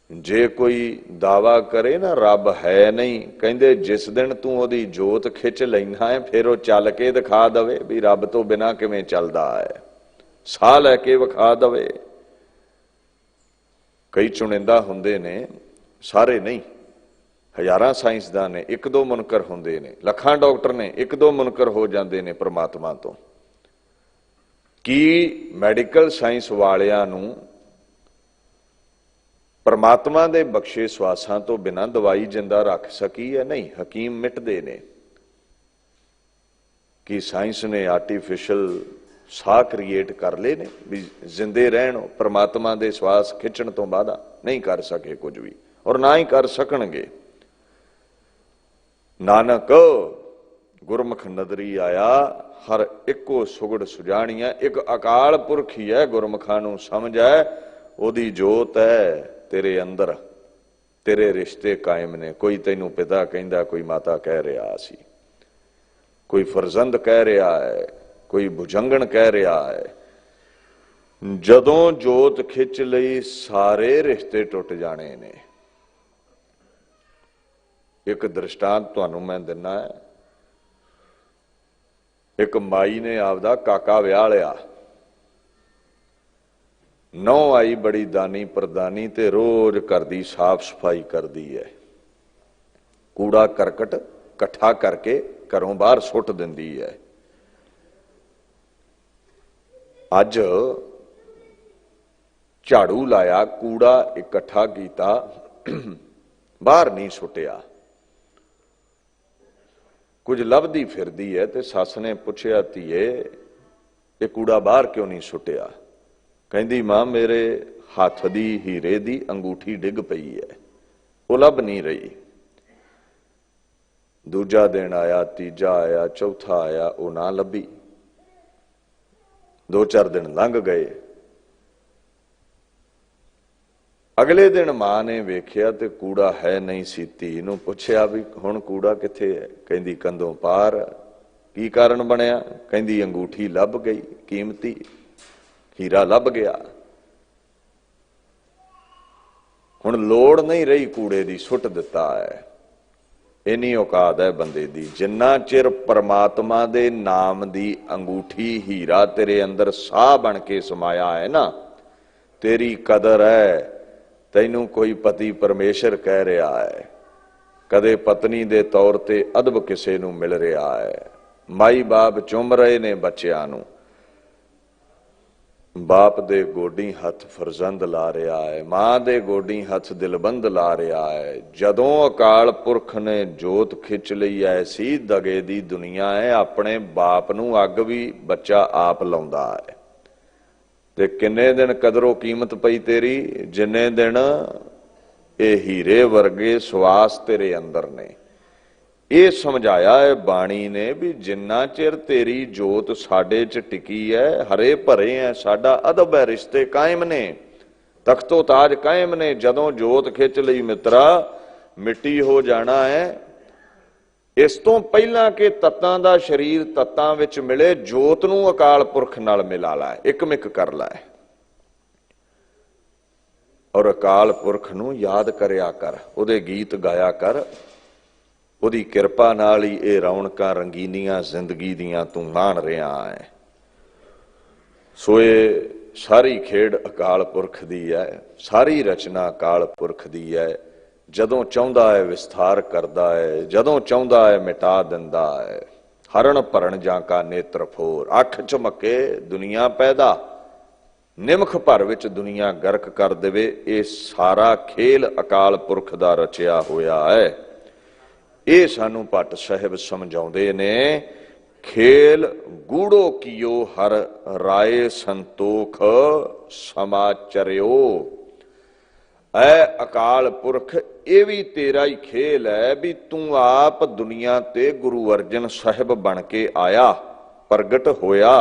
ਜੇ ਕੋਈ ਦਾਵਾ ਕਰੇ ਨਾ ਰੱਬ ਹੈ ਨਹੀਂ, ਕਹਿੰਦੇ ਜਿਸ ਦਿਨ ਤੂੰ ਉਹਦੀ ਜੋਤ ਖਿੱਚ ਲੈਣਾ ਹੈ, ਫਿਰ ਉਹ ਚੱਲ ਕੇ ਦਿਖਾ ਦਵੇ ਵੀ ਰੱਬ ਤੋਂ ਬਿਨਾ ਕਿਵੇਂ ਚੱਲਦਾ ਹੈ, ਸਾਹ ਲੈ ਕੇ ਵਿਖਾ ਦਵੇ। ਕਈ ਚੁਣਿੰਦਾ ਹੁੰਦੇ ਨੇ, ਸਾਰੇ ਨਹੀਂ। ਹਜ਼ਾਰਾਂ ਸਾਇੰਸਦਾਨ ਨੇ, ਇੱਕ ਦੋ ਮੁਨਕਰ ਹੁੰਦੇ ਨੇ, ਲੱਖਾਂ ਡਾਕਟਰ ਨੇ, ਇੱਕ ਦੋ ਮੁਨਕਰ ਹੋ ਜਾਂਦੇ ਨੇ ਪਰਮਾਤਮਾ ਤੋਂ। ਕੀ ਮੈਡੀਕਲ ਸਾਇੰਸ ਵਾਲਿਆਂ ਨੂੰ ਪਰਮਾਤਮਾ ਦੇ ਬਖਸ਼ੇ ਸਵਾਸਾਂ ਤੋਂ ਬਿਨਾਂ ਦਵਾਈ ਜਿੰਦਾ ਰੱਖ ਸਕੀ ਹੈ? ਨਹੀਂ, ਹਕੀਮ ਮਿਟਦੇ ਨੇ। ਕੀ ਸਾਇੰਸ ਨੇ ਆਰਟੀਫਿਸ਼ਲ ਸਾਹ ਕ੍ਰੀਏਟ ਕਰ ਲਏ ਨੇ ਵੀ ਜਿੰਦੇ ਰਹਿਣ ਪਰਮਾਤਮਾ ਦੇ ਸਵਾਸ ਖਿੱਚਣ ਤੋਂ ਬਾਅਦ? ਨਹੀਂ ਕਰ ਸਕੇ ਕੁਝ ਵੀ, ਔਰ ਨਾ ਹੀ ਕਰ ਸਕਣਗੇ। ਨਾਨਕ ਗੁਰਮੁਖ ਨਦਰੀ ਆਇਆ, ਹਰ ਇੱਕੋ ਸੁਗੜ ਸੁਜਾਣੀਆਂ। ਇੱਕ ਅਕਾਲ ਪੁਰਖ ਹੀ ਹੈ, ਗੁਰਮੁਖਾਂ ਨੂੰ ਸਮਝ ਹੈ, ਉਹਦੀ ਜੋਤ ਹੈ ਤੇਰੇ ਅੰਦਰ। ਤੇਰੇ ਰਿਸ਼ਤੇ ਕਾਇਮ ਨੇ। ਕੋਈ ਤੈਨੂੰ ਪਿਤਾ ਕਹਿੰਦਾ, ਕੋਈ ਮਾਤਾ ਕਹਿ ਰਿਹਾ ਸੀ, ਕੋਈ ਫਰਜ਼ੰਦ ਕਹਿ ਰਿਹਾ ਹੈ, ਕੋਈ ਭੁਜੰਗਣ ਕਹਿ ਰਿਹਾ ਹੈ। ਜਦੋਂ ਜੋਤ ਖਿੱਚ ਲਈ ਸਾਰੇ ਰਿਸ਼ਤੇ ਟੁੱਟ ਜਾਣੇ ਨੇ। ਇੱਕ ਦ੍ਰਿਸ਼ਟਾਂਤ ਤੁਹਾਨੂੰ ਮੈਂ ਦਿੰਨਾ ਹੈ। ਇੱਕ ਮਾਈ ਨੇ ਆਪਦਾ ਕਾਕਾ ਵਿਆਹ ਲਿਆ, ਨਹੁੰ ਆਈ ਬੜੀ ਦਾਨੀ ਪ੍ਰਦਾਨੀ ਤੇ ਰੋਜ਼ ਘਰ ਦੀ ਸਾਫ ਸਫਾਈ ਕਰਦੀ ਹੈ, ਕੂੜਾ ਕਰਕਟ ਇਕੱਠਾ ਕਰਕੇ ਘਰੋਂ ਬਾਹਰ ਸੁੱਟ ਦਿੰਦੀ ਹੈ। ਅੱਜ ਝਾੜੂ ਲਾਇਆ, ਕੂੜਾ ਇਕੱਠਾ ਕੀਤਾ, ਬਾਹਰ ਨਹੀਂ ਸੁੱਟਿਆ। ਕੁਝ ਲੱਭਦੀ ਫਿਰਦੀ ਹੈ ਤੇ ਸੱਸ ਨੇ ਪੁੱਛਿਆ, ਧੀਏ ਇਹ ਕੂੜਾ ਬਾਹਰ ਕਿਉਂ ਨਹੀਂ ਸੁੱਟਿਆ? ਕਹਿੰਦੀ, ਮਾਂ ਮੇਰੇ ਹੱਥ ਦੀ ਹੀਰੇ ਦੀ ਅੰਗੂਠੀ ਡਿੱਗ ਪਈ ਹੈ, ਉਹ ਲੱਭ ਨਹੀਂ ਰਹੀ। ਦੂਜਾ ਦਿਨ ਆਇਆ, ਤੀਜਾ ਆਇਆ, ਚੌਥਾ ਆਇਆ, ਉਹ ਨਾ ਲੱਭੀ। 2-4 ਦਿਨ ਲੰਘ ਗਏ। ਅਗਲੇ ਦਿਨ ਮਾਂ ਨੇ ਵੇਖਿਆ ਤੇ ਕੂੜਾ ਹੈ ਨਹੀਂ ਸੀ। ਧੀ ਨੂੰ ਪੁੱਛਿਆ ਵੀ ਹੁਣ ਕੂੜਾ ਕਿੱਥੇ ਹੈ? ਕਹਿੰਦੀ ਕੰਧੋਂ ਪਾਰ। ਕੀ ਕਾਰਨ ਬਣਿਆ? ਕਹਿੰਦੀ ਅੰਗੂਠੀ ਲੱਭ ਗਈ, ਕੀਮਤੀ ਹੀਰਾ ਲੱਭ ਗਿਆ। ਹੁਣ ਲੋੜ ਨਹੀਂ ਰਹੀ ਕੂੜੇ ਦੀ, ਸੁੱਟ ਦਿੱਤਾ ਹੈ। ਇੰਨੀ ਔਕਾਤ ਹੈ ਬੰਦੇ ਦੀ। ਜਿੰਨਾ ਚਿਰ ਪਰਮਾਤਮਾ ਦੇ ਨਾਮ ਦੀ ਅੰਗੂਠੀ ਹੀਰਾ ਤੇਰੇ ਅੰਦਰ ਸਾਹ ਬਣ ਕੇ ਸਮਾਇਆ ਹੈ ਨਾ, ਤੇਰੀ ਕਦਰ ਹੈ। ਤੈਨੂੰ ਕੋਈ ਪਤੀ ਪਰਮੇਸ਼ਰ ਕਹਿ ਰਿਹਾ ਹੈ, ਕਦੇ ਪਤਨੀ ਦੇ ਤੌਰ ਤੇ ਅਦਬ ਕਿਸੇ ਨੂੰ ਮਿਲ ਰਿਹਾ ਹੈ, ਮਾਈ ਬਾਪ ਚੁੰਮ ਰਹੇ ਨੇ ਬੱਚਿਆਂ ਨੂੰ। ਬਾਪ ਦੇ ਗੋਡੀ ਹੱਥ ਫਰਜ਼ੰਦ ਲਾ ਰਿਹਾ ਹੈ, ਮਾਂ ਦੇ ਗੋਡੀ ਹੱਥ ਦਿਲਬੰਦ ਲਾ ਰਿਹਾ ਹੈ। ਜਦੋਂ ਅਕਾਲ ਪੁਰਖ ਨੇ ਜੋਤ ਖਿੱਚ ਲਈ ਐਸੀ ਦਗੇ ਦੀ ਦੁਨੀਆ ਹੈ, ਆਪਣੇ ਬਾਪ ਨੂੰ ਅੱਗ ਵੀ ਬੱਚਾ ਆਪ ਲਾਉਂਦਾ ਹੈ। ਤੇ ਕਿੰਨੇ ਦਿਨ ਕਦਰੋਂ ਕੀਮਤ ਪਈ ਤੇਰੀ, ਜਿੰਨੇ ਦਿਨ ਇਹ ਹੀਰੇ ਵਰਗੇ ਸਵਾਸ ਤੇਰੇ ਅੰਦਰ ਨੇ। ਇਹ ਸਮਝਾਇਆ ਹੈ ਬਾਣੀ ਨੇ ਵੀ ਜਿੰਨਾ ਚਿਰ ਤੇਰੀ ਜੋਤ ਸਾਡੇ ਚ ਟਿਕੀ ਹੈ, ਹਰੇ ਭਰੇ ਹੈ, ਸਾਡਾ ਅਦਬ ਹੈ, ਰਿਸ਼ਤੇ ਕਾਇਮ ਨੇ, ਤਖਤੋ ਤਾਜ ਕਾਇਮ ਨੇ। ਜਦੋਂ ਜੋਤ ਖਿੱਚ ਲਈ ਮਿੱਤਰਾ, ਮਿੱਟੀ ਹੋ ਜਾਣਾ ਹੈ। ਇਸ ਤੋਂ ਪਹਿਲਾਂ ਕਿ ਤੱਤਾਂ ਦਾ ਸਰੀਰ ਤੱਤਾਂ ਵਿੱਚ ਮਿਲੇ, ਜੋਤ ਨੂੰ ਅਕਾਲ ਪੁਰਖ ਨਾਲ ਮਿਲਾ ਲੈ, ਇਕਮਿਕ ਕਰ ਲੈ, ਔਰ ਅਕਾਲ ਪੁਰਖ ਨੂੰ ਯਾਦ ਕਰਿਆ ਕਰ, ਉਹਦੇ ਗੀਤ ਗਾਇਆ ਕਰ। ਉਹਦੀ ਕਿਰਪਾ ਨਾਲ ਹੀ ਇਹ ਰੌਣਕਾਂ ਰੰਗੀਨੀਆਂ ਜ਼ਿੰਦਗੀ ਦੀਆਂ ਤੂੰ ਮਾਣ ਰਿਹਾ ਹੈ। ਸੋ ਇਹ ਸਾਰੀ ਖੇਡ ਅਕਾਲ ਪੁਰਖ ਦੀ ਹੈ, ਸਾਰੀ ਰਚਨਾ ਅਕਾਲ ਪੁਰਖ ਦੀ ਹੈ। ਜਦੋਂ ਚਾਹੁੰਦਾ ਹੈ ਵਿਸਥਾਰ ਕਰਦਾ ਹੈ, ਜਦੋਂ ਚਾਹੁੰਦਾ ਹੈ ਮਿਟਾ ਦਿੰਦਾ ਹੈ। ਹਰਨ ਭਰਨ ਜਾਂ ਕਾ ਨੇਤਰ ਫੋਰ, ਅੱਖ ਝਮਕੇ ਦੁਨੀਆ ਪੈਦਾ, ਨਿਮਖ ਭਰ ਵਿੱਚ ਦੁਨੀਆ ਗਰਕ ਕਰ ਦੇਵੇ। ਇਹ ਸਾਰਾ ਖੇਲ ਅਕਾਲ ਪੁਰਖ ਦਾ ਰਚਿਆ ਹੋਇਆ ਹੈ। ਇਹ ਸਾਨੂੰ ਭੱਟ ਸਾਹਿਬ ਸਮਝਾਉਂਦੇ ਨੇ। ਖੇਲ ਗੂੜੋ ਕੀਓ ਹਰ ਰਾਏ ਸੰਤੋਖ ਸਮਾਚਰਿਓ। ਐ ਅਕਾਲ ਪੁਰਖ, ਇਹ ਵੀ ਤੇਰਾ ਹੀ ਖੇਲ ਹੈ ਵੀ ਤੂੰ ਆਪ ਦੁਨੀਆ ਤੇ ਗੁਰੂ ਅਰਜਨ ਸਾਹਿਬ ਬਣ ਕੇ ਆਇਆ, ਪ੍ਰਗਟ ਹੋਇਆ,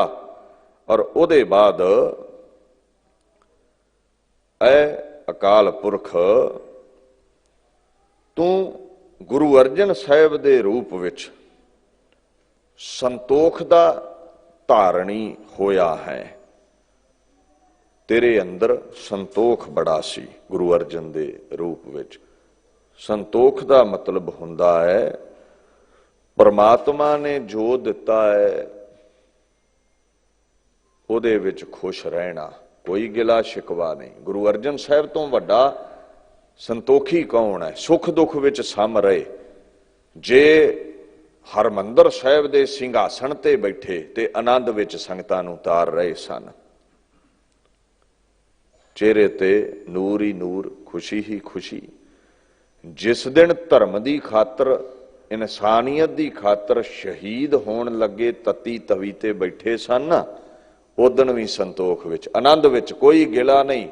ਔਰ ਉਹਦੇ ਬਾਅਦ ਐ ਅਕਾਲ ਪੁਰਖ ਤੂੰ ਗੁਰੂ ਅਰਜਨ ਸਾਹਿਬ ਦੇ ਰੂਪ ਵਿੱਚ ਸੰਤੋਖ ਦਾ ਧਾਰਣੀ ਹੋਇਆ ਹੈ। ਤੇਰੇ ਅੰਦਰ ਸੰਤੋਖ ਬੜਾ ਸੀ ਗੁਰੂ ਅਰਜਨ ਦੇ ਰੂਪ ਵਿੱਚ। ਸੰਤੋਖ ਦਾ ਮਤਲਬ ਹੁੰਦਾ ਹੈ ਪਰਮਾਤਮਾ ਨੇ ਜੋ ਦਿੱਤਾ ਹੈ ਉਹਦੇ ਵਿੱਚ ਖੁਸ਼ ਰਹਿਣਾ, ਕੋਈ ਗਿਲਾ ਸ਼ਿਕਵਾ ਨਹੀਂ। ਗੁਰੂ ਅਰਜਨ ਸਾਹਿਬ ਤੋਂ ਵੱਡਾ ਸੰਤੋਖੀ ਕੌਣ ਹੈ? ਸੁੱਖ ਦੁੱਖ ਵਿੱਚ ਸਮ ਰਹੇ। ਜੇ ਹਰਮੰਦਰ ਸਾਹਿਬ ਦੇ ਸਿੰਘਾਸਣ ਤੇ ਬੈਠੇ ਤੇ ਆਨੰਦ ਵਿੱਚ ਸੰਗਤਾਂ ਨੂੰ ਤਾਰ ਰਹੇ ਸਨ, ਚਿਹਰੇ ਤੇ ਨੂਰ ਹੀ ਨੂਰ, ਖੁਸ਼ੀ ਹੀ ਖੁਸ਼ੀ। ਜਿਸ ਦਿਨ ਧਰਮ ਦੀ ਖਾਤਰ, ਇਨਸਾਨੀਅਤ ਦੀ ਖਾਤਰ ਸ਼ਹੀਦ ਹੋਣ ਲੱਗੇ ਤਤੀ ਤਵੀ ਤੇ ਬੈਠੇ ਸਨ, ਉਦਣ ਵੀ ਸੰਤੋਖ ਵਿੱਚ, ਆਨੰਦ ਵਿੱਚ, ਕੋਈ ਗਿਲਾ ਨਹੀਂ।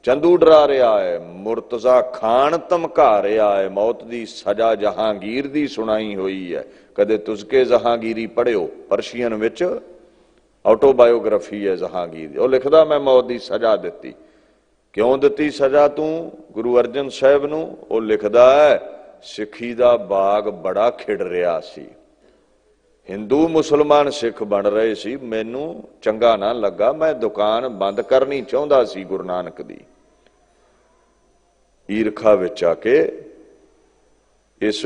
ਚੰਦੂ ਡਰਾ ਰਿਹਾ ਹੈ, ਮੁਰਤਜ਼ਾ ਖਾਨ ਧਮਕਾ ਰਿਹਾ ਹੈ, ਮੌਤ ਦੀ ਸਜ਼ਾ ਜਹਾਂਗੀਰ ਦੀ ਸੁਣਾਈ ਹੋਈ ਹੈ। ਕਦੇ ਤੁਜ਼ਕੇ ਜਹਾਂਗੀਰੀ ਪੜ੍ਹਿਓ, ਪਰਸ਼ੀਅਨ ਵਿੱਚ ਆਟੋਬਾਇਓਗ੍ਰਾਫੀ ਹੈ ਜਹਾਂਗੀਰ ਦੀ। ਉਹ ਲਿਖਦਾ ਮੈਂ ਮੌਤ ਦੀ ਸਜ਼ਾ ਦਿੱਤੀ। ਕਿਉਂ ਦਿੱਤੀ ਸਜ਼ਾ ਤੂੰ ਗੁਰੂ ਅਰਜਨ ਸਾਹਿਬ ਨੂੰ? ਉਹ ਲਿਖਦਾ ਹੈ ਸਿੱਖੀ ਦਾ ਬਾਗ ਬੜਾ ਖਿੜ ਰਿਹਾ ਸੀ, ਹਿੰਦੂ ਮੁਸਲਮਾਨ ਸਿੱਖ ਬਣ ਰਹੇ ਸੀ, ਮੈਨੂੰ ਚੰਗਾ ਨਾ ਲੱਗਾ, ਮੈਂ ਦੁਕਾਨ ਬੰਦ ਕਰਨੀ ਚਾਹੁੰਦਾ ਸੀ ਗੁਰੂ ਨਾਨਕ ਦੀ। ਈਰਖਾ ਵਿੱਚ ਆ ਕੇ ਇਸ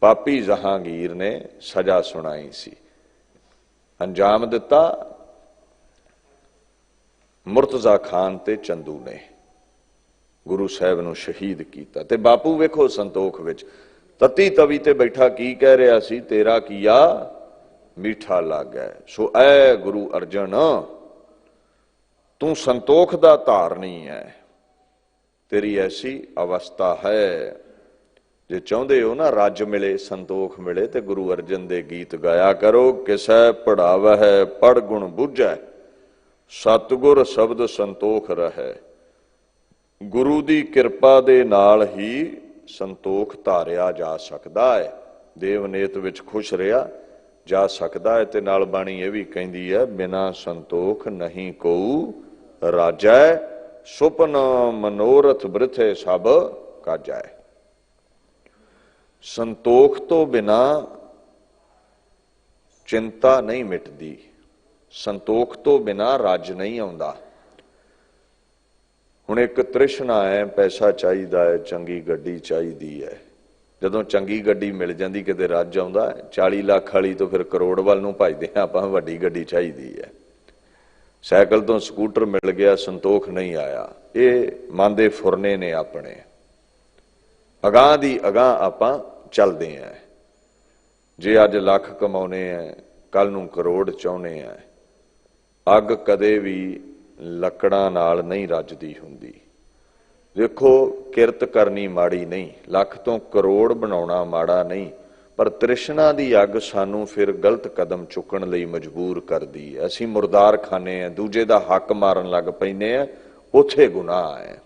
ਪਾਪੀ ਜਹਾਂਗੀਰ ਨੇ ਸਜ਼ਾ ਸੁਣਾਈ ਸੀ। ਅੰਜਾਮ ਦਿੱਤਾ ਮੁਰਤਜ਼ਾ ਖਾਨ ਤੇ ਚੰਦੂ ਨੇ, ਗੁਰੂ ਸਾਹਿਬ ਨੂੰ ਸ਼ਹੀਦ ਕੀਤਾ। ਤੇ ਬਾਪੂ ਵੇਖੋ ਸੰਤੋਖ ਵਿੱਚ ਤਤੀ ਤਵੀ ਤੇ ਬੈਠਾ ਕੀ ਕਹਿ ਰਿਹਾ ਸੀ? ਤੇਰਾ ਕੀਆ ਮੀਠਾ ਲੱਗਾ। ਸੋ ਐ ਗੁਰੂ ਅਰਜਨ, ਤੂੰ ਸੰਤੋਖ ਦਾ ਧਾਰਨੀ ਹੈ, ਤੇਰੀ ਐਸੀ ਅਵਸਥਾ ਹੈ। ਜੇ ਚਾਹੁੰਦੇ ਹੋ ਨਾ ਰੱਜ ਮਿਲੇ, ਸੰਤੋਖ ਮਿਲੇ, ਤੇ ਗੁਰੂ ਅਰਜਨ ਦੇ ਗੀਤ ਗਾਇਆ ਕਰੋ। ਕਿਸੈ ਪੜਾਵਹਿ ਪੜ ਗੁਣ ਬੁੱਝੈ, ਸਤਿਗੁਰ ਸ਼ਬਦ ਸੰਤੋਖ ਰਹੈ। ਗੁਰੂ ਦੀ ਕਿਰਪਾ ਦੇ ਨਾਲ ਹੀ ਸੰਤੋਖ ਧਾਰਿਆ ਜਾ ਸਕਦਾ ਹੈ, ਦੇਵਨੇਤ ਵਿੱਚ ਖੁਸ਼ ਰਿਹਾ ਜਾ ਸਕਦਾ ਹੈ। ਤੇ ਨਾਲ ਬਾਣੀ ਇਹ ਵੀ ਕਹਿੰਦੀ ਹੈ, ਬਿਨਾ ਸੰਤੋਖ ਨਹੀਂ ਕੋਊ ਰਾਜੈ, ਸੁਪਨ ਮਨੋਰਥ ਬ੍ਰਿਥੇ ਸਭ ਕਾਜੈ। ਸੰਤੋਖ ਤੋਂ ਬਿਨਾ ਚਿੰਤਾ ਨਹੀਂ ਮਿਟਦੀ, ਸੰਤੋਖ ਤੋਂ ਬਿਨਾ ਰੱਜ ਨਹੀਂ ਆਉਂਦਾ। ਹੁਣ ਇੱਕ ਤ੍ਰਿਸ਼ਨਾ ਹੈ, ਪੈਸਾ ਚਾਹੀਦਾ ਹੈ, ਚੰਗੀ ਗੱਡੀ ਚਾਹੀਦੀ ਹੈ। ਜਦੋਂ ਚੰਗੀ ਗੱਡੀ ਮਿਲ ਜਾਂਦੀ ਕਿਤੇ ਰੱਜ ਆਉਂਦਾ। 40 ਲੱਖ ਵਾਲੀ ਤੋਂ ਫਿਰ ਕਰੋੜ ਵੱਲ ਨੂੰ ਭੱਜਦੇ ਹਾਂ ਆਪਾਂ, ਵੱਡੀ ਗੱਡੀ ਚਾਹੀਦੀ ਹੈ। ਸਾਈਕਲ ਤੋਂ ਸਕੂਟਰ ਮਿਲ ਗਿਆ, ਸੰਤੋਖ ਨਹੀਂ ਆਇਆ। ਇਹ ਮਨ ਦੇ ਫੁਰਨੇ ਨੇ ਆਪਣੇ, ਅਗਾਂਹ ਦੀ ਅਗਾਂਹ ਆਪਾਂ ਚੱਲਦੇ ਹਾਂ। ਜੇ ਅੱਜ ਲੱਖ ਕਮਾਉਣੇ ਆ, ਕੱਲ ਨੂੰ ਕਰੋੜ ਚਾਹੁੰਦੇ ਆ। ਅੱਗ ਕਦੇ ਵੀ ਲੱਕੜਾਂ ਨਾਲ ਨਹੀਂ ਰੱਜਦੀ ਹੁੰਦੀ। ਦੇਖੋ, ਕਿਰਤ ਕਰਨੀ ਮਾੜੀ ਨਹੀਂ, ਲੱਖ ਤੋਂ ਕਰੋੜ ਬਣਾਉਣਾ ਮਾੜਾ ਨਹੀਂ, ਪਰ ਤ੍ਰਿਸ਼ਨਾ ਦੀ ਅੱਗ ਸਾਨੂੰ ਫਿਰ ਗਲਤ ਕਦਮ ਚੁੱਕਣ ਲਈ ਮਜਬੂਰ ਕਰਦੀ ਹੈ। ਅਸੀਂ ਮੁਰਦਾਰ ਖਾਨੇ ਆ, ਦੂਜੇ ਦਾ ਹੱਕ ਮਾਰਨ ਲੱਗ ਪੈਂਦੇ ਆ, ਉੱਥੇ ਗੁਨਾਹ ਹੈ।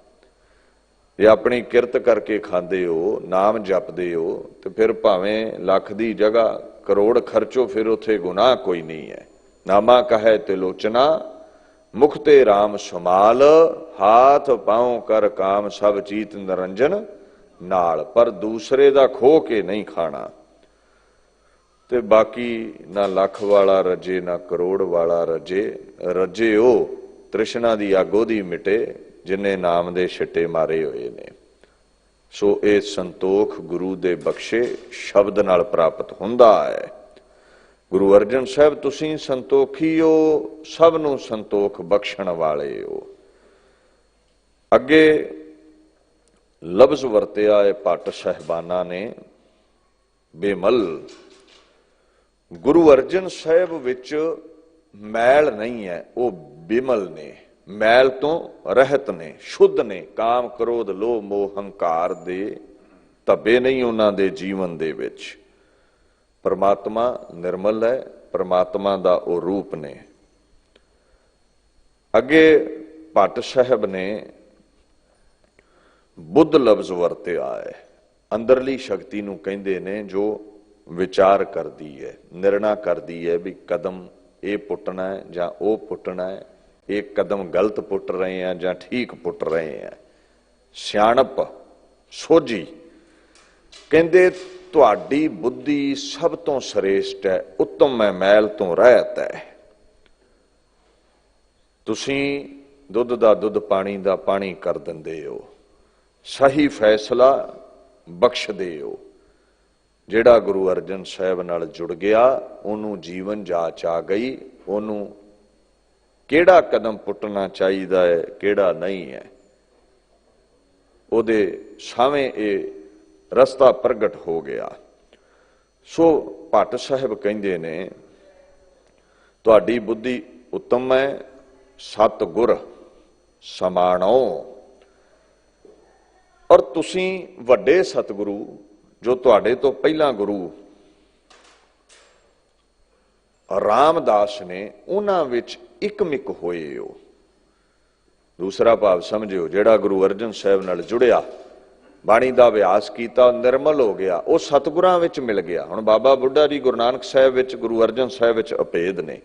ਜੇ ਆਪਣੀ ਕਿਰਤ ਕਰਕੇ ਖਾਂਦੇ ਹੋ, ਨਾਮ ਜਪਦੇ ਹੋ, ਤੇ ਫਿਰ ਭਾਵੇਂ ਲੱਖ ਦੀ ਜਗ੍ਹਾ ਕਰੋੜ ਖਰਚੋ, ਫਿਰ ਉੱਥੇ ਗੁਨਾਹ ਕੋਈ ਨਹੀਂ ਹੈ। ਨਾਮਾ ਕਹੈ ਤਿਲੋਚਨਾ ਮੁਖ ਤੇ ਰਾਮ ਸਮਾਲ, ਹਾਥ ਪਾਉ ਕਰ ਕਾਮ ਸਭ ਚੀਤ ਨਿਰੰਜਨ ਨਾਲ। ਪਰ ਦੂਸਰੇ ਦਾ ਖੋਹ ਕੇ ਨਹੀਂ ਖਾਣਾ। ਤੇ ਬਾਕੀ ਨਾ ਲੱਖ ਵਾਲਾ ਰੱਜੇ ਨਾ ਕਰੋੜ ਵਾਲਾ ਰੱਜੇ ਉਹ ਤ੍ਰਿਸ਼ਨਾ ਦੀ ਅੱਗ ਉਹਦੀ ਮਿਟੇ ਜਿਨੇ ਨਾਮ ਦੇ ਛਿੱਟੇ ਮਾਰੇ ਹੋਏ ਨੇ। ਸੋ ਇਹ ਸੰਤੋਖ ਗੁਰੂ ਦੇ ਬਖਸ਼ੇ ਸ਼ਬਦ ਨਾਲ ਪ੍ਰਾਪਤ ਹੁੰਦਾ ਹੈ। ਗੁਰੂ ਅਰਜਨ ਸਾਹਿਬ, ਤੁਸੀਂ ਸੰਤੋਖੀ ਹੋ, ਸਭ ਨੂੰ ਸੰਤੋਖ ਬਖਸ਼ਣ ਵਾਲੇ ਹੋ। ਅੱਗੇ ਲਫ਼ਜ਼ ਵਰਤਿਆ ਹੈ ਭੱਟ ਸਾਹਿਬਾਨਾਂ ਨੇ, ਬੇਮਲ। ਗੁਰੂ ਅਰਜਨ ਸਾਹਿਬ ਵਿੱਚ ਮੈਲ ਨਹੀਂ ਹੈ, ਉਹ ਬਿਮਲ ਨੇ, ਮੈਲ ਤੋਂ ਰਹਿਤ ਨੇ, ਸ਼ੁੱਧ ਨੇ। ਕਾਮ ਕ੍ਰੋਧ ਲੋਭ ਮੋਹ ਹੰਕਾਰ ਦੇ ਧੱਬੇ ਨਹੀਂ ਉਹਨਾਂ ਦੇ ਜੀਵਨ ਦੇ ਵਿੱਚ। ਪਰਮਾਤਮਾ ਨਿਰਮਲ ਹੈ, ਪਰਮਾਤਮਾ ਦਾ ਉਹ ਰੂਪ ਨੇ। ਅੱਗੇ ਭੱਟ ਸਾਹਿਬ ਨੇ ਬੁੱਧ ਲਫ਼ਜ਼ ਵਰਤਿਆ ਹੈ। ਅੰਦਰਲੀ ਸ਼ਕਤੀ ਨੂੰ ਕਹਿੰਦੇ ਨੇ ਜੋ ਵਿਚਾਰ ਕਰਦੀ ਹੈ, ਨਿਰਣਾ ਕਰਦੀ ਹੈ ਵੀ ਕਦਮ ਇਹ ਪੁੱਟਣਾ ਹੈ ਜਾਂ ਉਹ ਪੁੱਟਣਾ ਹੈ, ਇਹ ਕਦਮ ਗਲਤ ਪੁੱਟ ਰਹੇ ਆ ਜਾਂ ਠੀਕ ਪੁੱਟ ਰਹੇ ਆ। ਸਿਆਣਪ, ਸੋਝੀ। ਕਹਿੰਦੇ ਤੁਹਾਡੀ ਬੁੱਧੀ ਸਭ ਤੋਂ ਸ੍ਰੇਸ਼ਟ ਹੈ, ਉੱਤਮ ਹੈ, ਮੈਲ ਤੋਂ ਰਹਿਤ ਹੈ। ਤੁਸੀਂ ਦੁੱਧ ਦਾ ਦੁੱਧ, ਪਾਣੀ ਦਾ ਪਾਣੀ ਕਰ ਦਿੰਦੇ ਹੋ, ਸਹੀ ਫੈਸਲਾ ਬਖਸ਼ਦੇ ਹੋ। ਜਿਹੜਾ ਗੁਰੂ ਅਰਜਨ ਸਾਹਿਬ ਨਾਲ ਜੁੜ ਗਿਆ, ਉਹਨੂੰ ਜੀਵਨ ਜਾਚ ਆ ਗਈ, ਉਹਨੂੰ ਕਿਹੜਾ ਕਦਮ ਪੁੱਟਣਾ ਚਾਹੀਦਾ ਹੈ, ਕਿਹੜਾ ਨਹੀਂ ਹੈ, ਉਹਦੇ ਸਾਹਮਣੇ ਇਹ ਰਸਤਾ ਪ੍ਰਗਟ ਹੋ ਗਿਆ। ਸੋ ਭੱਟ ਸਾਹਿਬ ਕਹਿੰਦੇ ਨੇ ਤੁਹਾਡੀ ਬੁੱਧੀ ਉੱਤਮ ਹੈ, ਸਤ ਗੁਰ ਸਮਾਣੋ। ਔਰ ਤੁਸੀਂ ਵੱਡੇ ਸਤਿਗੁਰੂ ਜੋ ਤੁਹਾਡੇ ਤੋਂ ਪਹਿਲਾਂ ਗੁਰੂ ਰਾਮਦਾਸ ਨੇ, ਉਹਨਾਂ ਵਿੱਚ ਇਕਮਿਕ ਹੋਏ ਹੋ। ਦੂਸਰਾ ਭਾਵ ਸਮਝਿਓ, ਜਿਹੜਾ ਗੁਰੂ ਅਰਜਨ ਸਾਹਿਬ ਨਾਲ ਜੁੜਿਆ, ਬਾਣੀ ਦਾ ਅਭਿਆਸ ਕੀਤਾ, ਨਿਰਮਲ ਹੋ ਗਿਆ, ਉਹ ਸਤਿਗੁਰਾਂ ਵਿੱਚ ਮਿਲ ਗਿਆ। ਹੁਣ ਬਾਬਾ ਬੁੱਢਾ ਜੀ ਗੁਰੂ ਨਾਨਕ ਸਾਹਿਬ ਵਿੱਚ, ਗੁਰੂ ਅਰਜਨ ਸਾਹਿਬ ਵਿੱਚ ਅਭੇਦ ਨੇ।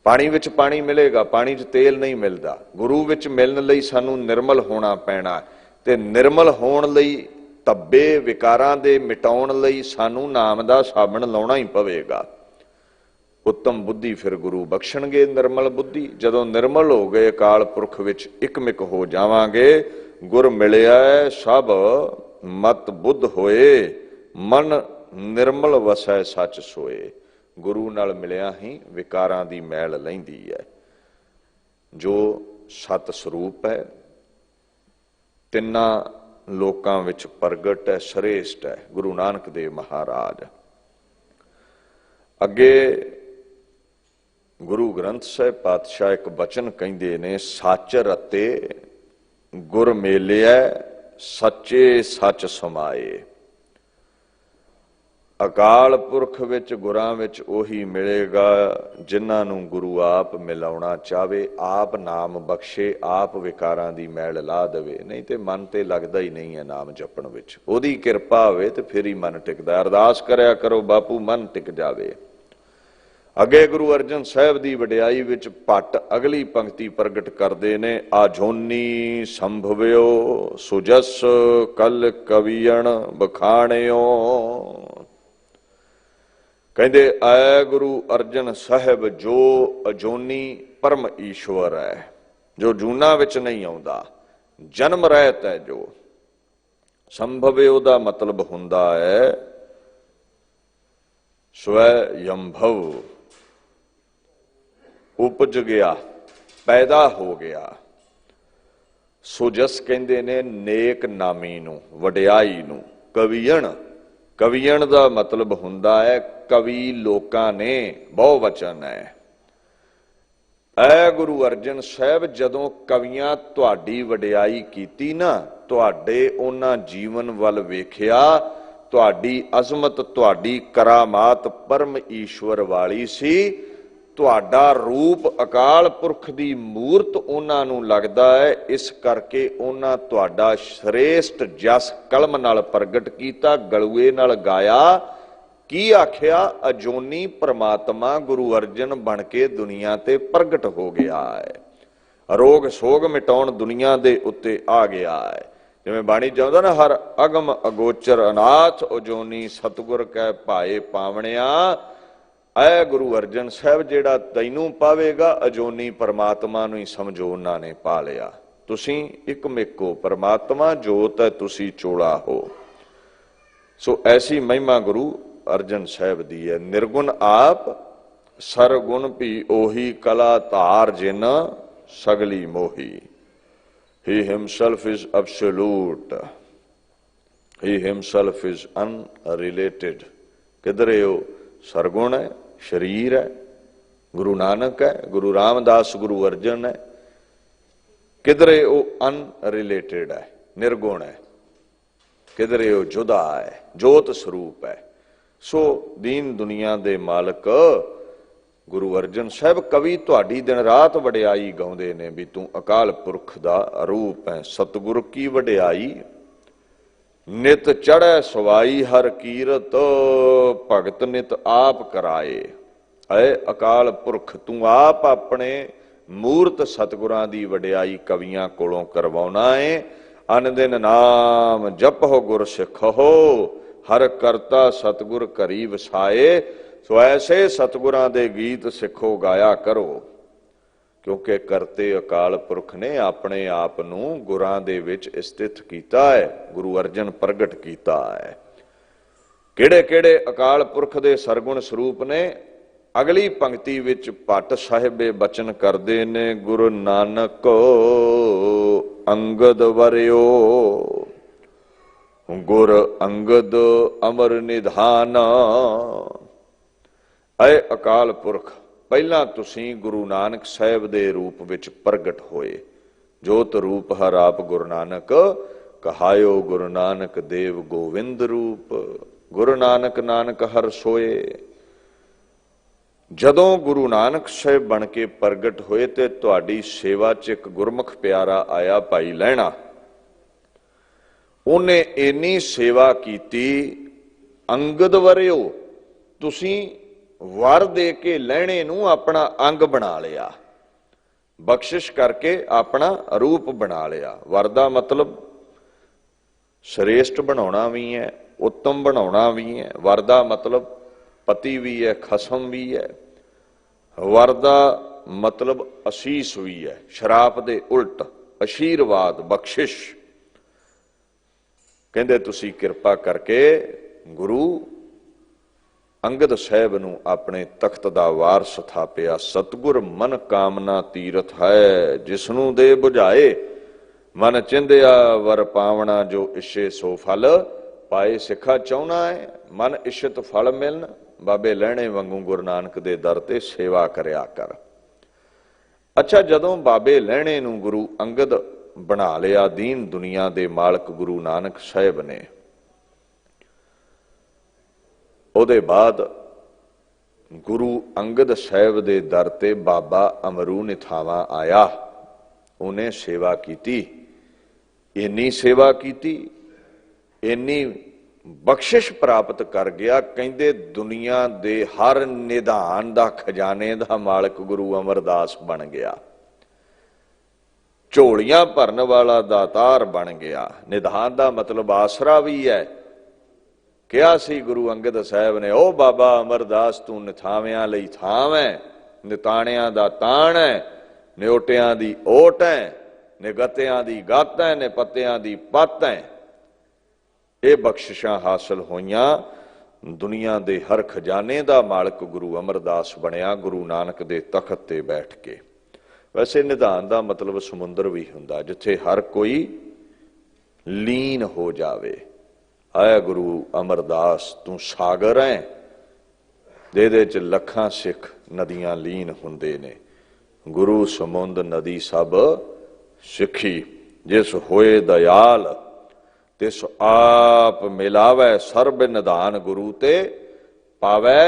ਪਾਣੀ ਵਿੱਚ ਪਾਣੀ ਮਿਲੇਗਾ, ਪਾਣੀ 'ਚ ਤੇਲ ਨਹੀਂ ਮਿਲਦਾ। ਗੁਰੂ ਵਿੱਚ ਮਿਲਣ ਲਈ ਸਾਨੂੰ ਨਿਰਮਲ ਹੋਣਾ ਪੈਣਾ, ਤੇ ਨਿਰਮਲ ਹੋਣ ਲਈ, ਧੱਬੇ ਵਿਕਾਰਾਂ ਦੇ ਮਿਟਾਉਣ ਲਈ ਸਾਨੂੰ ਨਾਮ ਦਾ ਸਾਬਣ ਲਾਉਣਾ ਹੀ ਪਵੇਗਾ। ਉੱਤਮ ਬੁੱਧੀ ਫਿਰ ਗੁਰੂ ਬਖਸ਼ਣਗੇ, ਨਿਰਮਲ ਬੁੱਧੀ। ਜਦੋਂ ਨਿਰਮਲ ਹੋ ਗਏ, ਅਕਾਲ ਪੁਰਖ ਵਿੱਚ ਇਕਮਿਕ ਹੋ ਜਾਵਾਂਗੇ। ਗੁਰ ਮਿਲਿਆ ਸਭ ਮਤ ਬੁੱਧ ਹੋਏ, ਮਨ ਨਿਰਮਲ ਵਸੈ ਸੱਚ ਸੋਏ। ਗੁਰੂ ਨਾਲ ਮਿਲਿਆ ਹੀ ਵਿਕਾਰਾਂ ਦੀ ਮੈਲ ਲੈਂਦੀ ਹੈ। ਜੋ ਸਤ ਸਰੂਪ ਹੈ, ਤਿੰਨਾਂ ਲੋਕਾਂ ਵਿੱਚ ਪ੍ਰਗਟ ਹੈ, ਸ੍ਰੇਸ਼ਟ ਹੈ, ਗੁਰੂ ਨਾਨਕ ਦੇਵ ਮਹਾਰਾਜ। ਅੱਗੇ ਗੁਰੂ ਗ੍ਰੰਥ ਸਾਹਿਬ ਪਾਤਸ਼ਾਹ ਇੱਕ ਬਚਨ ਕਹਿੰਦੇ ਨੇ, ਸੱਚ ਰਤੇ ਗੁਰ ਮੇਲਿਆ ਸੱਚੇ ਸੱਚ ਸਮਾਏ। ਅਕਾਲ ਪੁਰਖ ਵਿੱਚ, ਗੁਰਾਂ ਵਿੱਚ ਉਹੀ ਮਿਲੇਗਾ ਜਿਨ੍ਹਾਂ ਨੂੰ ਗੁਰੂ ਆਪ ਮਿਲਾਉਣਾ ਚਾਹਵੇ, ਆਪ ਨਾਮ ਬਖਸ਼ੇ, ਆਪ ਵਿਕਾਰਾਂ ਦੀ ਮੈਲ ਲਾ ਦੇਵੇ। ਨਹੀਂ ਤੇ ਮਨ ਤੇ ਲੱਗਦਾ ਹੀ ਨਹੀਂ ਹੈ ਨਾਮ ਜਪਣ ਵਿੱਚ। ਉਹਦੀ ਕਿਰਪਾ ਹੋਵੇ ਤੇ ਫਿਰ ਹੀ ਮਨ ਟਿਕਦਾ। ਅਰਦਾਸ ਕਰਿਆ ਕਰੋ ਬਾਪੂ, ਮਨ ਟਿਕ ਜਾਵੇ। ਅੱਗੇ ਗੁਰੂ ਅਰਜਨ ਸਾਹਿਬ ਦੀ ਵਡਿਆਈ ਵਿੱਚ ਭੱਟ ਅਗਲੀ ਪੰਕਤੀ ਪ੍ਰਗਟ ਕਰਦੇ ਨੇ, ਆਜੋਨੀ ਸੰਭਵਿਓ ਸੁਜਸ ਕਲ ਕਵੀਅਣ ਬਖਾਣਿਓ। ਕਹਿੰਦੇ ਐ ਗੁਰੂ ਅਰਜਨ ਸਾਹਿਬ ਜੋ ਅਜੋਨੀ ਪਰਮ ਈਸ਼ਵਰ ਹੈ, ਜੋ ਜੂਨਾ ਵਿੱਚ ਨਹੀਂ ਆਉਂਦਾ, ਜਨਮ ਰਹਿਤ ਹੈ, ਜੋ ਸੰਭਵਿਓ ਦਾ ਮਤਲਬ ਹੁੰਦਾ ਹੈ ਸਵੈ ਯੰਭਵ, ਉਪਜ ਗਿਆ, ਪੈਦਾ ਹੋ ਗਿਆ। ਸੁਜਸ ਕਹਿੰਦੇ ਨੇ ਨੇਕ ਨਾਮੀ ਨੂੰ, ਵਡਿਆਈ ਨੂੰ। ਕਵੀਅਣ, ਕਵੀਅਣ ਦਾ ਮਤਲਬ ਹੁੰਦਾ ਹੈ ਕਵੀ ਲੋਕਾਂ ਨੇ, ਬਹੁ ਵਚਨ ਹੈ। ਐ ਗੁਰੂ ਅਰਜਨ ਸਾਹਿਬ, ਜਦੋਂ ਕਵੀਆਂ ਤੁਹਾਡੀ ਵਡਿਆਈ ਕੀਤੀ ਨਾ, ਤੁਹਾਡੇ ਉਹਨਾਂ ਜੀਵਨ ਵੱਲ ਵੇਖਿਆ, ਤੁਹਾਡੀ ਅਜ਼ਮਤ, ਤੁਹਾਡੀ ਕਰਾਮਾਤ ਪਰਮ ਈਸ਼ਵਰ ਵਾਲੀ ਸੀ, ਤੁਹਾਡਾ ਰੂਪ ਅਕਾਲ ਪੁਰਖ ਦੀ ਮੂਰਤ ਉਹਨਾਂ ਨੂੰ ਲੱਗਦਾ ਹੈ। ਇਸ ਕਰਕੇ ਉਹਨਾਂ ਤੁਹਾਡਾ ਸ਼੍ਰੇਸ਼ਟ ਜਸ ਕਲਮ ਨਾਲ ਪ੍ਰਗਟ ਕੀਤਾ, ਗਲੂਏ ਨਾਲ ਗਾਇਆ। ਕੀ ਆਖਿਆ? ਅਜੋਨੀ ਪ੍ਰਮਾਤਮਾ ਗੁਰੂ ਅਰਜਨ ਬਣ ਕੇ ਦੁਨੀਆ ਤੇ ਪ੍ਰਗਟ ਹੋ ਗਿਆ ਹੈ, ਰੋਗ ਸੋਗ ਮਿਟਾਉਣ ਦੁਨੀਆ ਦੇ ਉੱਤੇ ਆ ਗਿਆ ਹੈ। ਜਿਵੇਂ ਬਾਣੀ ਚਾਹੁੰਦਾ ਨਾ, ਹਰ ਅਗਮ ਅਗੋਚਰ ਅਨਾਥ ਅਜੋਨੀ ਸਤਿਗੁਰ ਕੈ ਭਾਏ ਪਾਵਣਿਆ। ਐ ਗੁਰੂ ਅਰਜਨ ਸਾਹਿਬ, ਜਿਹੜਾ ਤੈਨੂੰ ਪਾਵੇਗਾ ਅਜੋਨੀ ਪਰਮਾਤਮਾ ਨੂੰ ਹੀ ਸਮਝੋ ਉਹਨਾਂ ਨੇ ਪਾ ਲਿਆ। ਤੁਸੀਂ ਇੱਕ ਮੇਕੋ ਪਰਮਾਤਮਾ ਜੋਤ ਹੈ, ਤੁਸੀਂ ਚੋਲਾ ਹੋ। ਸੋ ਐਸੀ ਮਹਿਮਾ ਗੁਰੂ ਅਰਜਨ ਸਾਹਿਬ ਦੀ ਹੈ। ਨਿਰਗੁਣ ਆਪ ਸਰਗੁਣ ਵੀ ਉਹੀ, ਕਲਾ ਧਾਰ ਜਿਨ ਸਗਲੀ Mohi. He himself is absolute. He himself is unrelated. किधरे हो? सरगुण है, शरीर है, गुरु नानक है, गुरु रामदास, गुरु अर्जन है। किधरे वो अनरिलेटेड है, निर्गुण है। किधरे वो जुदा है, जोत स्वरूप है। सो दीन दुनिया दे मालक गुरु अर्जन साहब कवि तुहाडी दिन रात वडियाई गाउंदे ने भी तू अकाल पुरख दा रूप है। सतगुर की वडियाई नित चढ़ै सवाई, हर कीरत भगत नित आप कराए। ऐ अकाल पुरख, तू आप अपने मूर्त सतगुरां दी वडियाई कवियां कोलों करवाउणा है। अन दिन नाम जपो गुर सिखो, हर करता सतगुर करी वसाए। सो ऐसे सतगुरां दे गीत सिखो गाया करो, क्योंकि करते अकाल पुरख ने अपने आप नूं गुरां दे विच स्थित कीता है, गुरु अर्जन प्रगट कीता है। किहड़े किहड़े अकाल पुरख दे सरगुण स्वरूप ने? अगली पंक्ति विच भट्ट साहिबे बचन करदे ने, गुरु नानक अंगद वरियो, गुर अंगद अमर निधान। ऐ अकाल पुरख, ਪਹਿਲਾਂ ਤੁਸੀਂ ਗੁਰੂ ਨਾਨਕ ਸਾਹਿਬ ਦੇ ਰੂਪ ਵਿੱਚ ਪ੍ਰਗਟ ਹੋਏ। ਜੋਤ ਰੂਪ ਹਰ ਆਪ ਗੁਰੂ ਨਾਨਕ ਕਹਾਇਓ, ਗੁਰੂ ਨਾਨਕ ਦੇਵ ਗੋਵਿੰਦ ਰੂਪ। ਗੁਰੂ ਨਾਨਕ ਨਾਨਕ ਹਰ ਸੋਏ। ਜਦੋਂ ਗੁਰੂ ਨਾਨਕ ਸਾਹਿਬ ਬਣ ਕੇ ਪ੍ਰਗਟ ਹੋਏ ਤੇ ਤੁਹਾਡੀ ਸੇਵਾ 'ਚ ਇੱਕ ਗੁਰਮੁਖ ਪਿਆਰਾ ਆਇਆ, ਭਾਈ ਲਹਿਣਾ। ਉਹਨੇ ਇੰਨੀ ਸੇਵਾ ਕੀਤੀ, ਅੰਗਦ ਵਰਿਓ, ਤੁਸੀਂ वर दे के लहणे नूं अपना अंग बना लिया, बख्शिश करके अपना रूप बना लिया। वर दा मतलब श्रेष्ठ बनाउणा भी है, उत्तम बनाउणा भी है। वर दा मतलब पति भी है, खसम भी है। वर दा मतलब असीस भी है, शराप दे उल्ट आशीर्वाद, बख्शिश। कहंदे तुसी किरपा करके गुरु अंगद साहब नूं अपने तख्त दा वारस थापिया। सतगुर मन कामना तीरथ है, जिसनूं दे बुझाए। मन चिंदिया वर पावना, जो इच्छे सो फल पाए। सिखा चाहना है मन इच्छित फल मिलन, बाबे लहणे वांगू गुरु नानक दे दर ते सेवा करया कर। अच्छा, जदों बाबे लहणे नूं गुरु अंगद बना लिया, दीन दुनिया दे मालक गुरु नानक साहब ने, ਉਹਦੇ ਬਾਅਦ ਗੁਰੂ ਅੰਗਦ ਸਾਹਿਬ ਦੇ ਦਰ ਤੇ ਬਾਬਾ ਅਮਰੂ ਨਿਥਾਵਾਂ ਆਇਆ। ਉਹਨੇ ਸੇਵਾ ਕੀਤੀ, ਇੰਨੀ ਸੇਵਾ ਕੀਤੀ, ਇੰਨੀ ਬਖਸ਼ਿਸ਼ ਪ੍ਰਾਪਤ ਕਰ ਗਿਆ। ਕਹਿੰਦੇ ਦੁਨੀਆ ਦੇ ਹਰ ਨਿਧਾਨ ਦਾ ਖਜ਼ਾਨੇ ਦਾ ਮਾਲਕ ਗੁਰੂ ਅਮਰਦਾਸ ਬਣ ਗਿਆ, ਝੋਲੀਆਂ ਭਰਨ ਵਾਲਾ ਦਾਤਾਰ ਬਣ ਗਿਆ। ਨਿਧਾਨ ਦਾ ਮਤਲਬ ਆਸਰਾ ਵੀ ਹੈ। ਕਿਹਾ ਸੀ ਗੁਰੂ ਅੰਗਦ ਸਾਹਿਬ ਨੇ, ਉਹ ਬਾਬਾ ਅਮਰਦਾਸ ਤੂੰ ਨਿਥਾਵਿਆਂ ਲਈ ਥਾਂ ਹੈ, ਨਿਤਾਣਿਆਂ ਦਾ ਤਾਣ ਹੈ, ਨਿਓਟਿਆਂ ਦੀ ਓਟ ਹੈ, ਨਿਗਤਿਆਂ ਦੀ ਗੱਤ ਹੈ, ਨਿਪੱਤਿਆਂ ਦੀ ਪੱਤ ਹੈ। ਇਹ ਬਖਸ਼ਿਸ਼ਾਂ ਹਾਸਲ ਹੋਈਆਂ। ਦੁਨੀਆ ਦੇ ਹਰ ਖਜ਼ਾਨੇ ਦਾ ਮਾਲਕ ਗੁਰੂ ਅਮਰਦਾਸ ਬਣਿਆ, ਗੁਰੂ ਨਾਨਕ ਦੇ ਤਖਤ ਤੇ ਬੈਠ ਕੇ। ਵੈਸੇ ਨਿਧਾਨ ਦਾ ਮਤਲਬ ਸਮੁੰਦਰ ਵੀ ਹੁੰਦਾ, ਜਿੱਥੇ ਹਰ ਕੋਈ ਲੀਨ ਹੋ ਜਾਵੇ। ਆਇਆ ਗੁਰੂ ਅਮਰਦਾਸ ਤੂੰ ਸਾਗਰ ਹੈ, ਜਿਹਦੇ ਚ ਲੱਖਾਂ ਸਿੱਖ ਨਦੀਆਂ ਲੀਨ ਹੁੰਦੇ ਨੇ। गुरु समुंद नदी सब सिखी। जिस होए दयाल तिस आप मिलावै, सरब निधान गुरु ते पावै।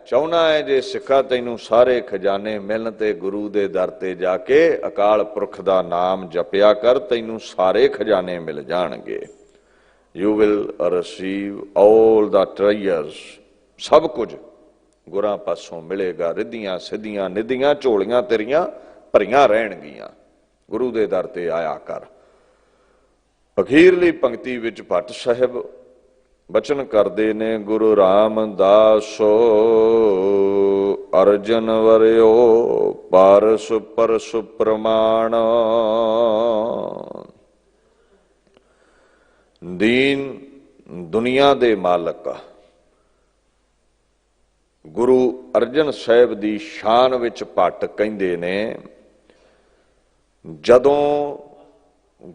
ਚਾਹੁੰਦਾ ਹੈ ਜੇ ਸਿੱਖਾ ਤੈਨੂੰ ਸਾਰੇ ਖਜ਼ਾਨੇ ਮਿਲਣ ਤੇ ਗੁਰੂ ਦੇ ਦਰ ਤੇ ਜਾ ਕੇ ਅਕਾਲ ਪੁਰਖ ਦਾ ਨਾਮ ਜਪਿਆ ਕਰ, ਤੈਨੂੰ ਸਾਰੇ ਖਜ਼ਾਨੇ ਮਿਲ ਜਾਣਗੇ। You will receive all the treasures, ਸਭ ਕੁਝ ਗੁਰਾਂ ਪਾਸੋਂ ਮਿਲੇਗਾ। ਰਿੱਧੀਆਂ ਸਿੱਧੀਆਂ ਨਿੱਧੀਆਂ ਝੋਲੀਆਂ ਤੇਰੀਆਂ ਭਰੀਆਂ ਰਹਿਣਗੀਆਂ। ਗੁਰੂ ਦੇ ਦਰ ਤੇ ਆਇਆ ਕਰ। ਅਖੀਰਲੀ ਪੰਕਤੀ ਵਿੱਚ ਭੱਟ ਸਾਹਿਬ ਬਚਨ ਕਰਦੇ ਨੇ, ਗੁਰੂ ਰਾਮਦਾਸੋ ਅਰਜਨ ਵਰਿਓ ਪਾਰਸ ਪਰਸ ਪ੍ਰਮਾਣ। ਦੀਨ ਦੁਨੀਆ ਦੇ ਮਾਲਕ ਗੁਰੂ ਅਰਜਨ ਸਾਹਿਬ ਦੀ ਸ਼ਾਨ ਵਿੱਚ ਭੱਟ ਕਹਿੰਦੇ ਨੇ, ਜਦੋਂ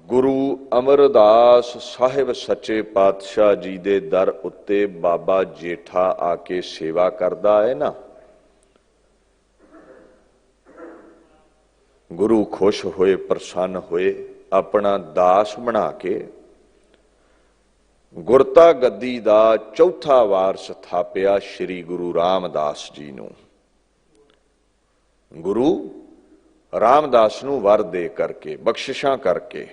ਗੁਰੂ ਅਮਰਦਾਸ ਸਾਹਿਬ ਸੱਚੇ ਪਾਤਸ਼ਾਹ ਜੀ ਦੇ ਦਰ ਉੱਤੇ ਬਾਬਾ ਜੇਠਾ ਆ ਕੇ ਸੇਵਾ ਕਰਦਾ ਹੈ ਨਾ, ਗੁਰੂ ਖੁਸ਼ ਹੋਏ, ਪ੍ਰਸੰਨ ਹੋਏ, ਆਪਣਾ ਦਾਸ ਬਣਾ ਕੇ ਗੁਰਤਾ ਗੱਦੀ ਦਾ ਚੌਥਾ ਵਾਰਸ ਥਾਪਿਆ ਸ੍ਰੀ ਗੁਰੂ ਰਾਮਦਾਸ ਜੀ ਨੂੰ। ਗੁਰੂ ਰਾਮਦਾਸ ਨੂੰ ਵਰ ਦੇ ਕਰਕੇ, ਬਖਸ਼ਿਸ਼ਾਂ ਕਰਕੇ।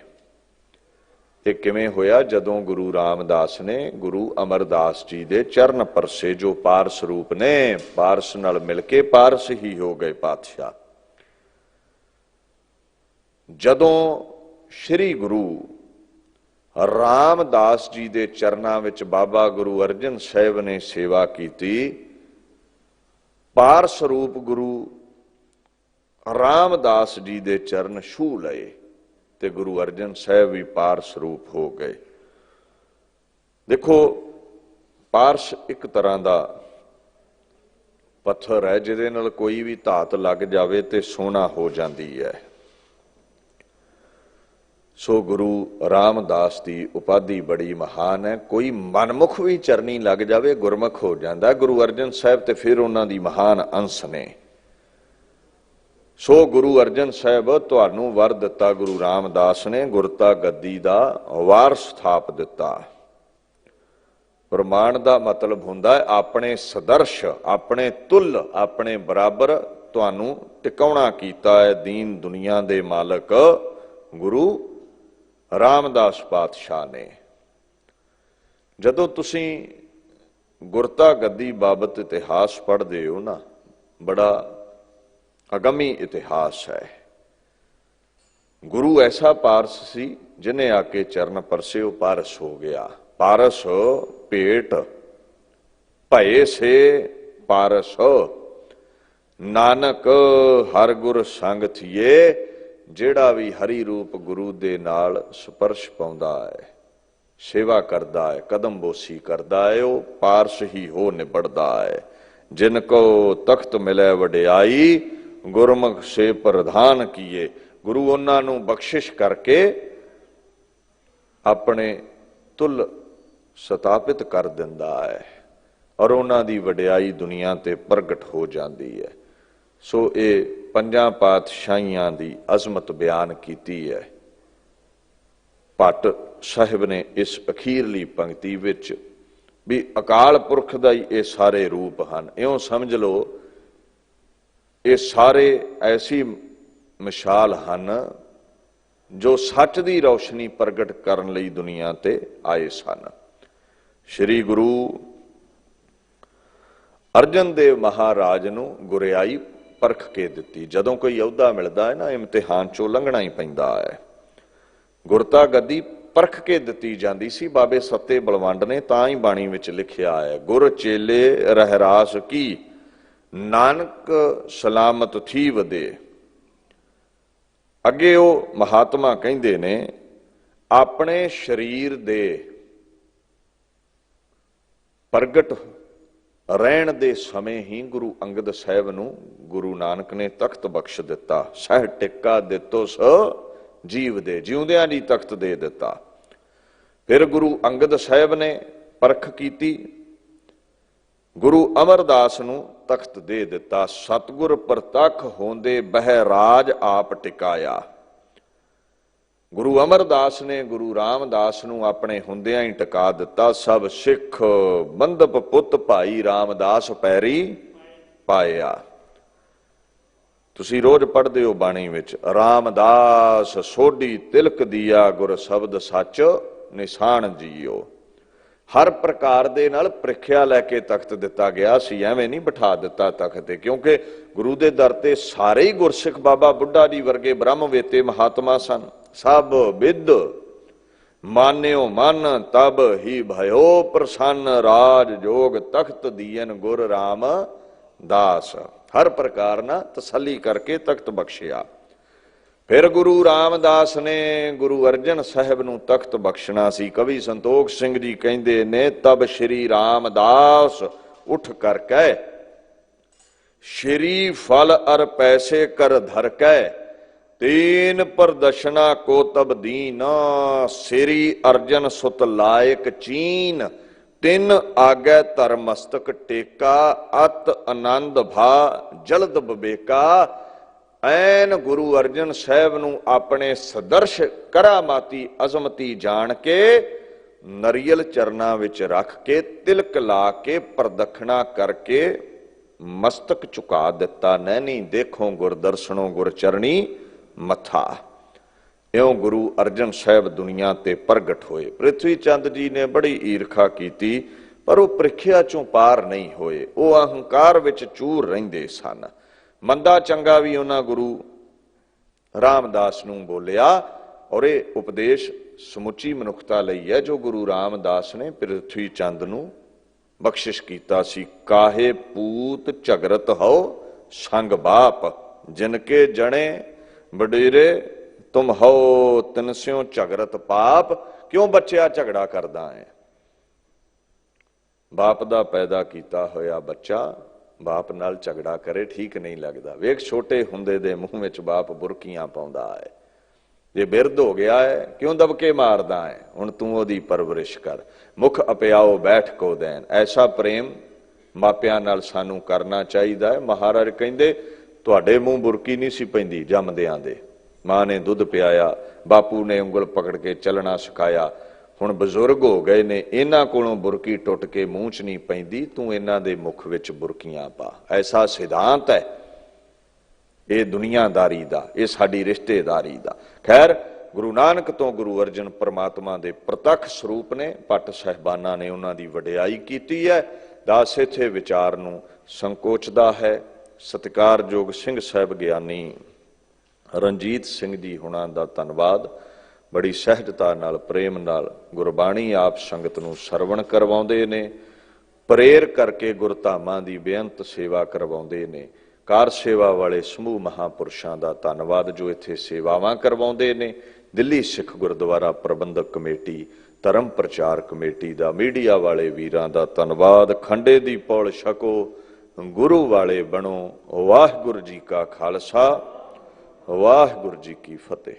ਇਹ ਕਿਵੇਂ ਹੋਇਆ? ਜਦੋਂ ਗੁਰੂ ਰਾਮਦਾਸ ਨੇ ਗੁਰੂ ਅਮਰਦਾਸ ਜੀ ਦੇ ਚਰਨ ਪਰਸੇ, ਜੋ ਪਾਰਸ ਰੂਪ ਨੇ, ਪਾਰਸ ਨਾਲ ਮਿਲ ਕੇ ਪਾਰਸ ਹੀ ਹੋ ਗਏ ਪਾਤਸ਼ਾਹ। ਜਦੋਂ ਸ੍ਰੀ ਗੁਰੂ ਰਾਮਦਾਸ ਜੀ ਦੇ ਚਰਨਾਂ ਵਿੱਚ ਬਾਬਾ ਗੁਰੂ ਅਰਜਨ ਸਾਹਿਬ ਨੇ ਸੇਵਾ ਕੀਤੀ, ਪਾਰਸ ਰੂਪ ਗੁਰੂ ਰਾਮਦਾਸ ਜੀ ਦੇ ਚਰਨ ਛੂਹ ਲਏ ਤੇ ਗੁਰੂ ਅਰਜਨ ਸਾਹਿਬ ਵੀ ਪਾਰਸ ਰੂਪ ਹੋ ਗਏ। ਦੇਖੋ, ਪਾਰਸ ਇੱਕ ਤਰ੍ਹਾਂ ਦਾ ਪੱਥਰ ਹੈ ਜਿਹਦੇ ਨਾਲ ਕੋਈ ਵੀ ਧਾਤ ਲੱਗ ਜਾਵੇ ਤੇ ਸੋਨਾ ਹੋ ਜਾਂਦੀ ਹੈ। ਸੋ ਗੁਰੂ ਰਾਮਦਾਸ ਦੀ ਉਪਾਧੀ ਬੜੀ ਮਹਾਨ ਹੈ। ਕੋਈ ਮਨਮੁਖ ਵੀ ਚਰਨੀ ਲੱਗ ਜਾਵੇ ਗੁਰਮੁਖ ਹੋ ਜਾਂਦਾ। ਗੁਰੂ ਅਰਜਨ ਸਾਹਿਬ ਤੇ ਫਿਰ ਉਹਨਾਂ ਦੀ ਮਹਾਨ ਅੰਸ਼ ਨੇ। ਸੋ ਗੁਰੂ ਅਰਜਨ ਸਾਹਿਬ ਤੁਹਾਨੂੰ ਵਰ ਦਿੱਤਾ, ਗੁਰੂ ਰਾਮਦਾਸ ਨੇ ਗੁਰਤਾ ਗੱਦੀ ਦਾ ਵਾਰਸ ਥਾਪ ਦਿੱਤਾ। ਪ੍ਰਮਾਣ ਦਾ ਮਤਲਬ ਹੁੰਦਾ ਹੈ ਆਪਣੇ ਸਦਰਸ਼, ਆਪਣੇ ਤੁਲ, ਆਪਣੇ ਬਰਾਬਰ ਤੁਹਾਨੂੰ ਟਿਕਾਉਣਾ ਕੀਤਾ ਹੈ ਦੀਨ ਦੁਨੀਆ ਦੇ ਮਾਲਕ ਗੁਰੂ ਰਾਮਦਾਸ ਪਾਤਸ਼ਾਹ ਨੇ। ਜਦੋਂ ਤੁਸੀਂ ਗੁਰਤਾ ਗੱਦੀ ਬਾਬਤ ਇਤਿਹਾਸ ਪੜ੍ਹਦੇ ਹੋ ਨਾ, ਬੜਾ ਅਗਮੀ ਇਤਿਹਾਸ ਹੈ। ਗੁਰੂ ਐਸਾ ਪਾਰਸ ਸੀ ਜਿਹਨੇ ਆ ਕੇ ਚਰਨ ਪਰਸੇ, ਉਹ ਪਾਰਸ ਹੋ ਗਿਆ। ਪਾਰਸ ਭੇਟ ਭਏ ਸੇ ਪਾਰਸ, ਨਾਨਕ ਹਰ ਗੁਰ ਸੰਗ ਥੀਏ। ਜਿਹੜਾ ਵੀ ਹਰੀ ਰੂਪ ਗੁਰੂ ਦੇ ਨਾਲ ਸਪਰਸ਼ ਪਾਉਂਦਾ ਹੈ, ਸੇਵਾ ਕਰਦਾ ਹੈ, ਕਦਮ ਬੋਸੀ ਕਰਦਾ ਹੈ, ਉਹ ਪਾਰਸ ਹੀ ਹੋ ਨਿਬੜਦਾ ਹੈ। ਜਿਨ ਕੋ ਤਖਤ ਮਿਲੇ ਵਡਿਆਈ, ਗੁਰਮੁਖ ਸੇ ਪ੍ਰਧਾਨ ਕੀਏ। ਗੁਰੂ ਉਹਨਾਂ ਨੂੰ ਬਖਸ਼ਿਸ਼ ਕਰਕੇ ਆਪਣੇ ਤੁਲ ਸਥਾਪਿਤ ਕਰ ਦਿੰਦਾ ਹੈ ਔਰ ਉਹਨਾਂ ਦੀ ਵਡਿਆਈ ਦੁਨੀਆ ਤੇ ਪ੍ਰਗਟ ਹੋ ਜਾਂਦੀ ਹੈ। ਸੋ ਇਹ ਪੰਜਾਂ ਪਾਤਸ਼ਾਹੀਆਂ ਦੀ ਅਜ਼ਮਤ ਬਿਆਨ ਕੀਤੀ ਹੈ ਭੱਟ ਸਾਹਿਬ ਨੇ ਇਸ ਅਖੀਰਲੀ ਪੰਕਤੀ ਵਿੱਚ, ਵੀ ਅਕਾਲ ਪੁਰਖ ਦਾ ਹੀ ਇਹ ਸਾਰੇ ਰੂਪ ਹਨ। ਇਉਂ ਸਮਝ ਲਓ ਇਹ ਸਾਰੇ ਐਸੀ ਮਿਸਾਲ ਹਨ ਜੋ ਸੱਚ ਦੀ ਰੌਸ਼ਨੀ ਪ੍ਰਗਟ ਕਰਨ ਲਈ ਦੁਨੀਆ ਤੇ ਆਏ ਸਨ। ਸ੍ਰੀ ਗੁਰੂ ਅਰਜਨ ਦੇਵ ਮਹਾਰਾਜ ਨੂੰ ਗੁਰਿਆਈ ਪਰਖ ਕੇ ਦਿੱਤੀ। ਜਦੋਂ ਕੋਈ ਅਹੁਦਾ ਮਿਲਦਾ ਹੈ ਨਾ, ਇਮਤਿਹਾਨ ਚੋਂ ਲੰਘਣਾ ਹੀ ਪੈਂਦਾ ਹੈ। ਗੁਰਤਾ ਗੱਦੀ ਪਰਖ ਕੇ ਦਿੱਤੀ ਜਾਂਦੀ ਸੀ। ਬਾਬੇ ਸੱਤੇ ਬਲਵੰਡ ਨੇ ਤਾਂ ਹੀ ਬਾਣੀ ਵਿੱਚ ਲਿਖਿਆ ਹੈ, ਗੁਰ ਚੇਲੇ ਰਹਿਰਾਸ ਕੀ, ਨਾਨਕ ਸਲਾਮਤ ਥੀ ਵਦੇ। ਅੱਗੇ ਉਹ ਮਹਾਤਮਾ ਕਹਿੰਦੇ ਨੇ, ਆਪਣੇ ਸਰੀਰ ਦੇ ਪ੍ਰਗਟ ਰਹਿਣ ਦੇ ਸਮੇਂ ਹੀ ਗੁਰੂ ਅੰਗਦ ਸਾਹਿਬ ਨੂੰ ਗੁਰੂ ਨਾਨਕ ਨੇ ਤਖਤ ਬਖਸ਼ ਦਿੱਤਾ। ਸਹਿ ਟਿੱਕਾ ਦਿੱਤੋ ਸੋ ਜੀਵ ਦੇ, ਜਿਉਂਦਿਆਂ ਦੀ ਤਖਤ ਦੇ ਦਿੱਤਾ। ਫਿਰ ਗੁਰੂ ਅੰਗਦ ਸਾਹਿਬ ਨੇ ਪਰਖ ਕੀਤੀ ਗੁਰੂ ਅਮਰਦਾਸ ਨੂੰ ਤਖਤ ਦੇ ਦਿੱਤਾ। ਸਤਿਗੁਰ ਪ੍ਰਤੱਖ ਹੋਂਦੇ ਬਹਿ ਰਾਜ ਆਪ ਟਿਕਾਇਆ। ਗੁਰੂ ਅਮਰਦਾਸ ਨੇ ਗੁਰੂ ਰਾਮਦਾਸ ਨੂੰ ਆਪਣੇ ਹੁੰਦਿਆਂ ਹੀ ਟਿਕਾ ਦਿੱਤਾ। ਸਭ ਸਿੱਖ ਬੰਧਪ ਪੁੱਤ ਭਾਈ ਰਾਮਦਾਸ ਪੈਰੀ ਪਾਇਆ। ਤੁਸੀਂ ਰੋਜ਼ ਪੜ੍ਹਦੇ ਹੋ ਬਾਣੀ ਵਿੱਚ, ਰਾਮਦਾਸ ਸੋਢੀ ਤਿਲਕ ਦੀਆ ਗੁਰ ਸ਼ਬਦ ਸੱਚ ਨਿਸ਼ਾਨ ਜੀਓ। ਹਰ ਪ੍ਰਕਾਰ ਦੇ ਨਾਲ ਪ੍ਰੀਖਿਆ ਲੈ ਕੇ ਤਖਤ ਦਿੱਤਾ ਗਿਆ ਸੀ, ਐਵੇਂ ਨਹੀਂ ਬਿਠਾ ਦਿੱਤਾ ਤਖਤ ਤੇ, ਕਿਉਂਕਿ ਗੁਰੂ ਦੇ ਦਰ ਤੇ ਸਾਰੇ ਹੀ ਗੁਰਸਿੱਖ ਬਾਬਾ ਬੁੱਢਾ ਜੀ ਵਰਗੇ ਬ੍ਰਹਮ ਵੇਤੇ ਮਹਾਤਮਾ ਸਨ। ਸਭ ਵਿਦ ਮਾਨਿਓ ਮਨ ਤਬ ਹੀ ਭਇਓ ਪ੍ਰਸੰਨ ਰਾਜ ਜੋਗ ਤਖਤ ਦੀਨ ਗੁਰ ਰਾਮਦਾਸ। ਹਰ ਪ੍ਰਕਾਰ ਨਾਲ ਤਸੱਲੀ ਕਰਕੇ ਤਖਤ ਬਖਸ਼ਿਆ। ਫਿਰ ਗੁਰੂ ਰਾਮਦਾਸ ਨੇ ਗੁਰੂ ਅਰਜਨ ਸਾਹਿਬ ਨੂੰ ਤਖਤ ਬਖਸ਼ਣਾ ਸੀ। ਕਵੀ ਸੰਤੋਖ ਸਿੰਘ ਜੀ ਕਹਿੰਦੇ ਨੇ, ਤਬ ਸ਼੍ਰੀ ਰਾਮਦਾਸ ਉੱਠ ਕਰ ਕਹਿ ਸ਼੍ਰੀ ਫਲ ਅਰ ਪੈਸੇ ਕਰ ਧਰ ਕਹਿ ਤੀਨ ਪ੍ਰਦਸ਼ਨਾ ਕੋ ਤਬ ਦੀਨ ਸ੍ਰੀ ਅਰਜਨ ਸੁਤ ਲਾਇਕ ਚੀਨ ਤਿੰਨ ਆਗੈ ਧਰ ਮਸਤਕ ਟੇਕਾ ਅਤ ਆਨੰਦ ਭਾ ਜਲਦ ਬਬੇਕਾ। ਐਨ ਗੁਰੂ ਅਰਜਨ ਸਾਹਿਬ ਨੂੰ ਆਪਣੇ ਸਦਰਸ਼ ਕਰਾਮਾਤੀ ਅਜ਼ਮਤੀ ਜਾਣ ਕੇ ਨਰੀਅਲ ਚਰਨਾਂ ਵਿੱਚ ਰੱਖ ਕੇ ਤਿਲਕ ਲਾ ਕੇ ਪ੍ਰਦਖਣਾ ਕਰਕੇ ਮਸਤਕ ਝੁਕਾ ਦਿੱਤਾ। ਨੈਣੀ ਦੇਖੋ ਗੁਰ ਦਰਸ਼ਨੋਂ ਗੁਰ ਚਰਣੀ ਮੱਥਾ। ਇਉਂ ਗੁਰੂ ਅਰਜਨ ਸਾਹਿਬ ਦੁਨੀਆ ਤੇ ਪ੍ਰਗਟ ਹੋਏ। ਪ੍ਰਿਥਵੀ ਚੰਦ ਜੀ ਨੇ ਬੜੀ ਈਰਖਾ ਕੀਤੀ, ਪਰ ਉਹ ਪ੍ਰੀਖਿਆ ਚੋਂ ਪਾਰ ਨਹੀਂ ਹੋਏ। ਉਹ ਅਹੰਕਾਰ ਵਿੱਚ ਚੂਰ ਰਹਿੰਦੇ ਸਨ। ਮੰਦਾ ਚੰਗਾ ਵੀ ਉਹਨਾਂ ਗੁਰੂ ਰਾਮਦਾਸ ਨੂੰ ਬੋਲਿਆ, ਔਰ ਇਹ ਉਪਦੇਸ਼ ਸਮੁੱਚੀ ਮਨੁੱਖਤਾ ਲਈ ਹੈ ਜੋ ਗੁਰੂ ਰਾਮਦਾਸ ਨੇ ਪ੍ਰਿਥਵੀ ਚੰਦ ਨੂੰ ਬਖਸ਼ਿਸ਼ ਕੀਤਾ ਸੀ। ਕਾਹੇ ਪੂਤ ਝਗਰਤ ਹੋ ਸੰਗ ਬਾਪ ਜਿਨਕੇ ਜਣੇ ਵਡੇਰੇ ਤੁਮ ਹੋ ਤਿਨਸਿਓ ਝਗਰਤ ਪਾਪ। ਕਿਉਂ ਬੱਚਿਆ ਝਗੜਾ ਕਰਦਾ ਹੈ? ਬਾਪ ਦਾ ਪੈਦਾ ਕੀਤਾ ਹੋਇਆ ਬੱਚਾ ਬਾਪ ਨਾਲ ਝਗੜਾ ਕਰੇ, ਠੀਕ ਨਹੀਂ ਲੱਗਦਾ। ਵੇਖ ਛੋਟੇ ਹੁੰਦੇ ਦੇ ਮੂੰਹ ਵਿੱਚ ਬਾਪ ਬੁਰਕੀਆਂ ਪਾਉਂਦਾ ਹੈ। ਜੇ ਬਿਰਧ ਹੋ ਗਿਆ ਹੈ ਕਿਉਂ ਦਬਕੇ ਮਾਰਦਾ ਹੈ? ਹੁਣ ਤੂੰ ਉਹਦੀ ਪਰਵਰਿਸ਼ ਕਰ। ਮੁਖ ਅਪਿਆਓ ਬੈਠ ਕੋ ਦੇਨ। ਐਸਾ ਪ੍ਰੇਮ ਮਾਪਿਆਂ ਨਾਲ ਸਾਨੂੰ ਕਰਨਾ ਚਾਹੀਦਾ ਹੈ। ਮਹਾਰਾਜ ਕਹਿੰਦੇ ਤੁਹਾਡੇ ਮੂੰਹ ਬੁਰਕੀ ਨਹੀਂ ਸੀ ਪੈਂਦੀ ਜੰਮਦਿਆਂ ਦੇ, ਮਾਂ ਨੇ ਦੁੱਧ ਪਿਆਇਆ, ਬਾਪੂ ਨੇ ਉਂਗਲ ਪਕੜ ਕੇ ਚੱਲਣਾ ਸਿਖਾਇਆ। ਹੁਣ ਬਜ਼ੁਰਗ ਹੋ ਗਏ ਨੇ, ਇਹਨਾਂ ਕੋਲੋਂ ਬੁਰਕੀ ਟੁੱਟ ਕੇ ਮੂੰਹ 'ਚ ਨਹੀਂ ਪੈਂਦੀ, ਤੂੰ ਇਹਨਾਂ ਦੇ ਮੁਖ ਵਿੱਚ ਬੁਰਕੀਆਂ ਪਾ। ਐਸਾ ਸਿਧਾਂਤ ਹੈ ਇਹ ਦੁਨੀਆਦਾਰੀ ਦਾ, ਇਹ ਸਾਡੀ ਰਿਸ਼ਤੇਦਾਰੀ ਦਾ। ਖੈਰ, ਗੁਰੂ ਨਾਨਕ ਤੋਂ ਗੁਰੂ ਅਰਜਨ ਪ੍ਰਮਾਤਮਾ ਦੇ ਪ੍ਰਤੱਖ ਸਰੂਪ ਨੇ। ਭੱਟ ਸਾਹਿਬਾਨਾਂ ਨੇ ਉਹਨਾਂ ਦੀ ਵਡਿਆਈ ਕੀਤੀ ਹੈ। ਦਾਸ ਇੱਥੇ ਵਿਚਾਰ ਨੂੰ ਸੰਕੋਚਦਾ ਹੈ। ਸਤਿਕਾਰਯੋਗ ਸਿੰਘ ਸਾਹਿਬ ਗਿਆਨੀ ਰਣਜੀਤ ਸਿੰਘ ਜੀ ਹੁਣਾਂ ਦਾ ਧੰਨਵਾਦ। ਬੜੀ ਸਹਿਜਤਾ ਨਾਲ, ਪ੍ਰੇਮ ਨਾਲ ਗੁਰਬਾਣੀ ਆਪ ਸੰਗਤ ਨੂੰ ਸਰਵਣ ਕਰਵਾਉਂਦੇ ਨੇ, ਪ੍ਰੇਰ ਕਰਕੇ ਗੁਰਧਾਮਾਂ ਦੀ ਬੇਅੰਤ ਸੇਵਾ ਕਰਵਾਉਂਦੇ ਨੇ। ਕਾਰ ਸੇਵਾ ਵਾਲੇ ਸਮੂਹ ਮਹਾਂਪੁਰਸ਼ਾਂ ਦਾ ਧੰਨਵਾਦ ਜੋ ਇੱਥੇ ਸੇਵਾਵਾਂ ਕਰਵਾਉਂਦੇ ਨੇ। ਦਿੱਲੀ ਸਿੱਖ ਗੁਰਦੁਆਰਾ ਪ੍ਰਬੰਧਕ ਕਮੇਟੀ, ਧਰਮ ਪ੍ਰਚਾਰ ਕਮੇਟੀ ਦਾ, ਮੀਡੀਆ ਵਾਲੇ ਵੀਰਾਂ ਦਾ ਧੰਨਵਾਦ। ਖੰਡੇ ਦੀ ਪੌਲ ਛਕੋ, ਗੁਰੂ ਵਾਲੇ ਬਣੋ। ਵਾਹਿਗੁਰੂ ਜੀ ਕਾ ਖਾਲਸਾ, ਵਾਹਿਗੁਰੂ ਜੀ ਕੀ ਫਤਿਹ।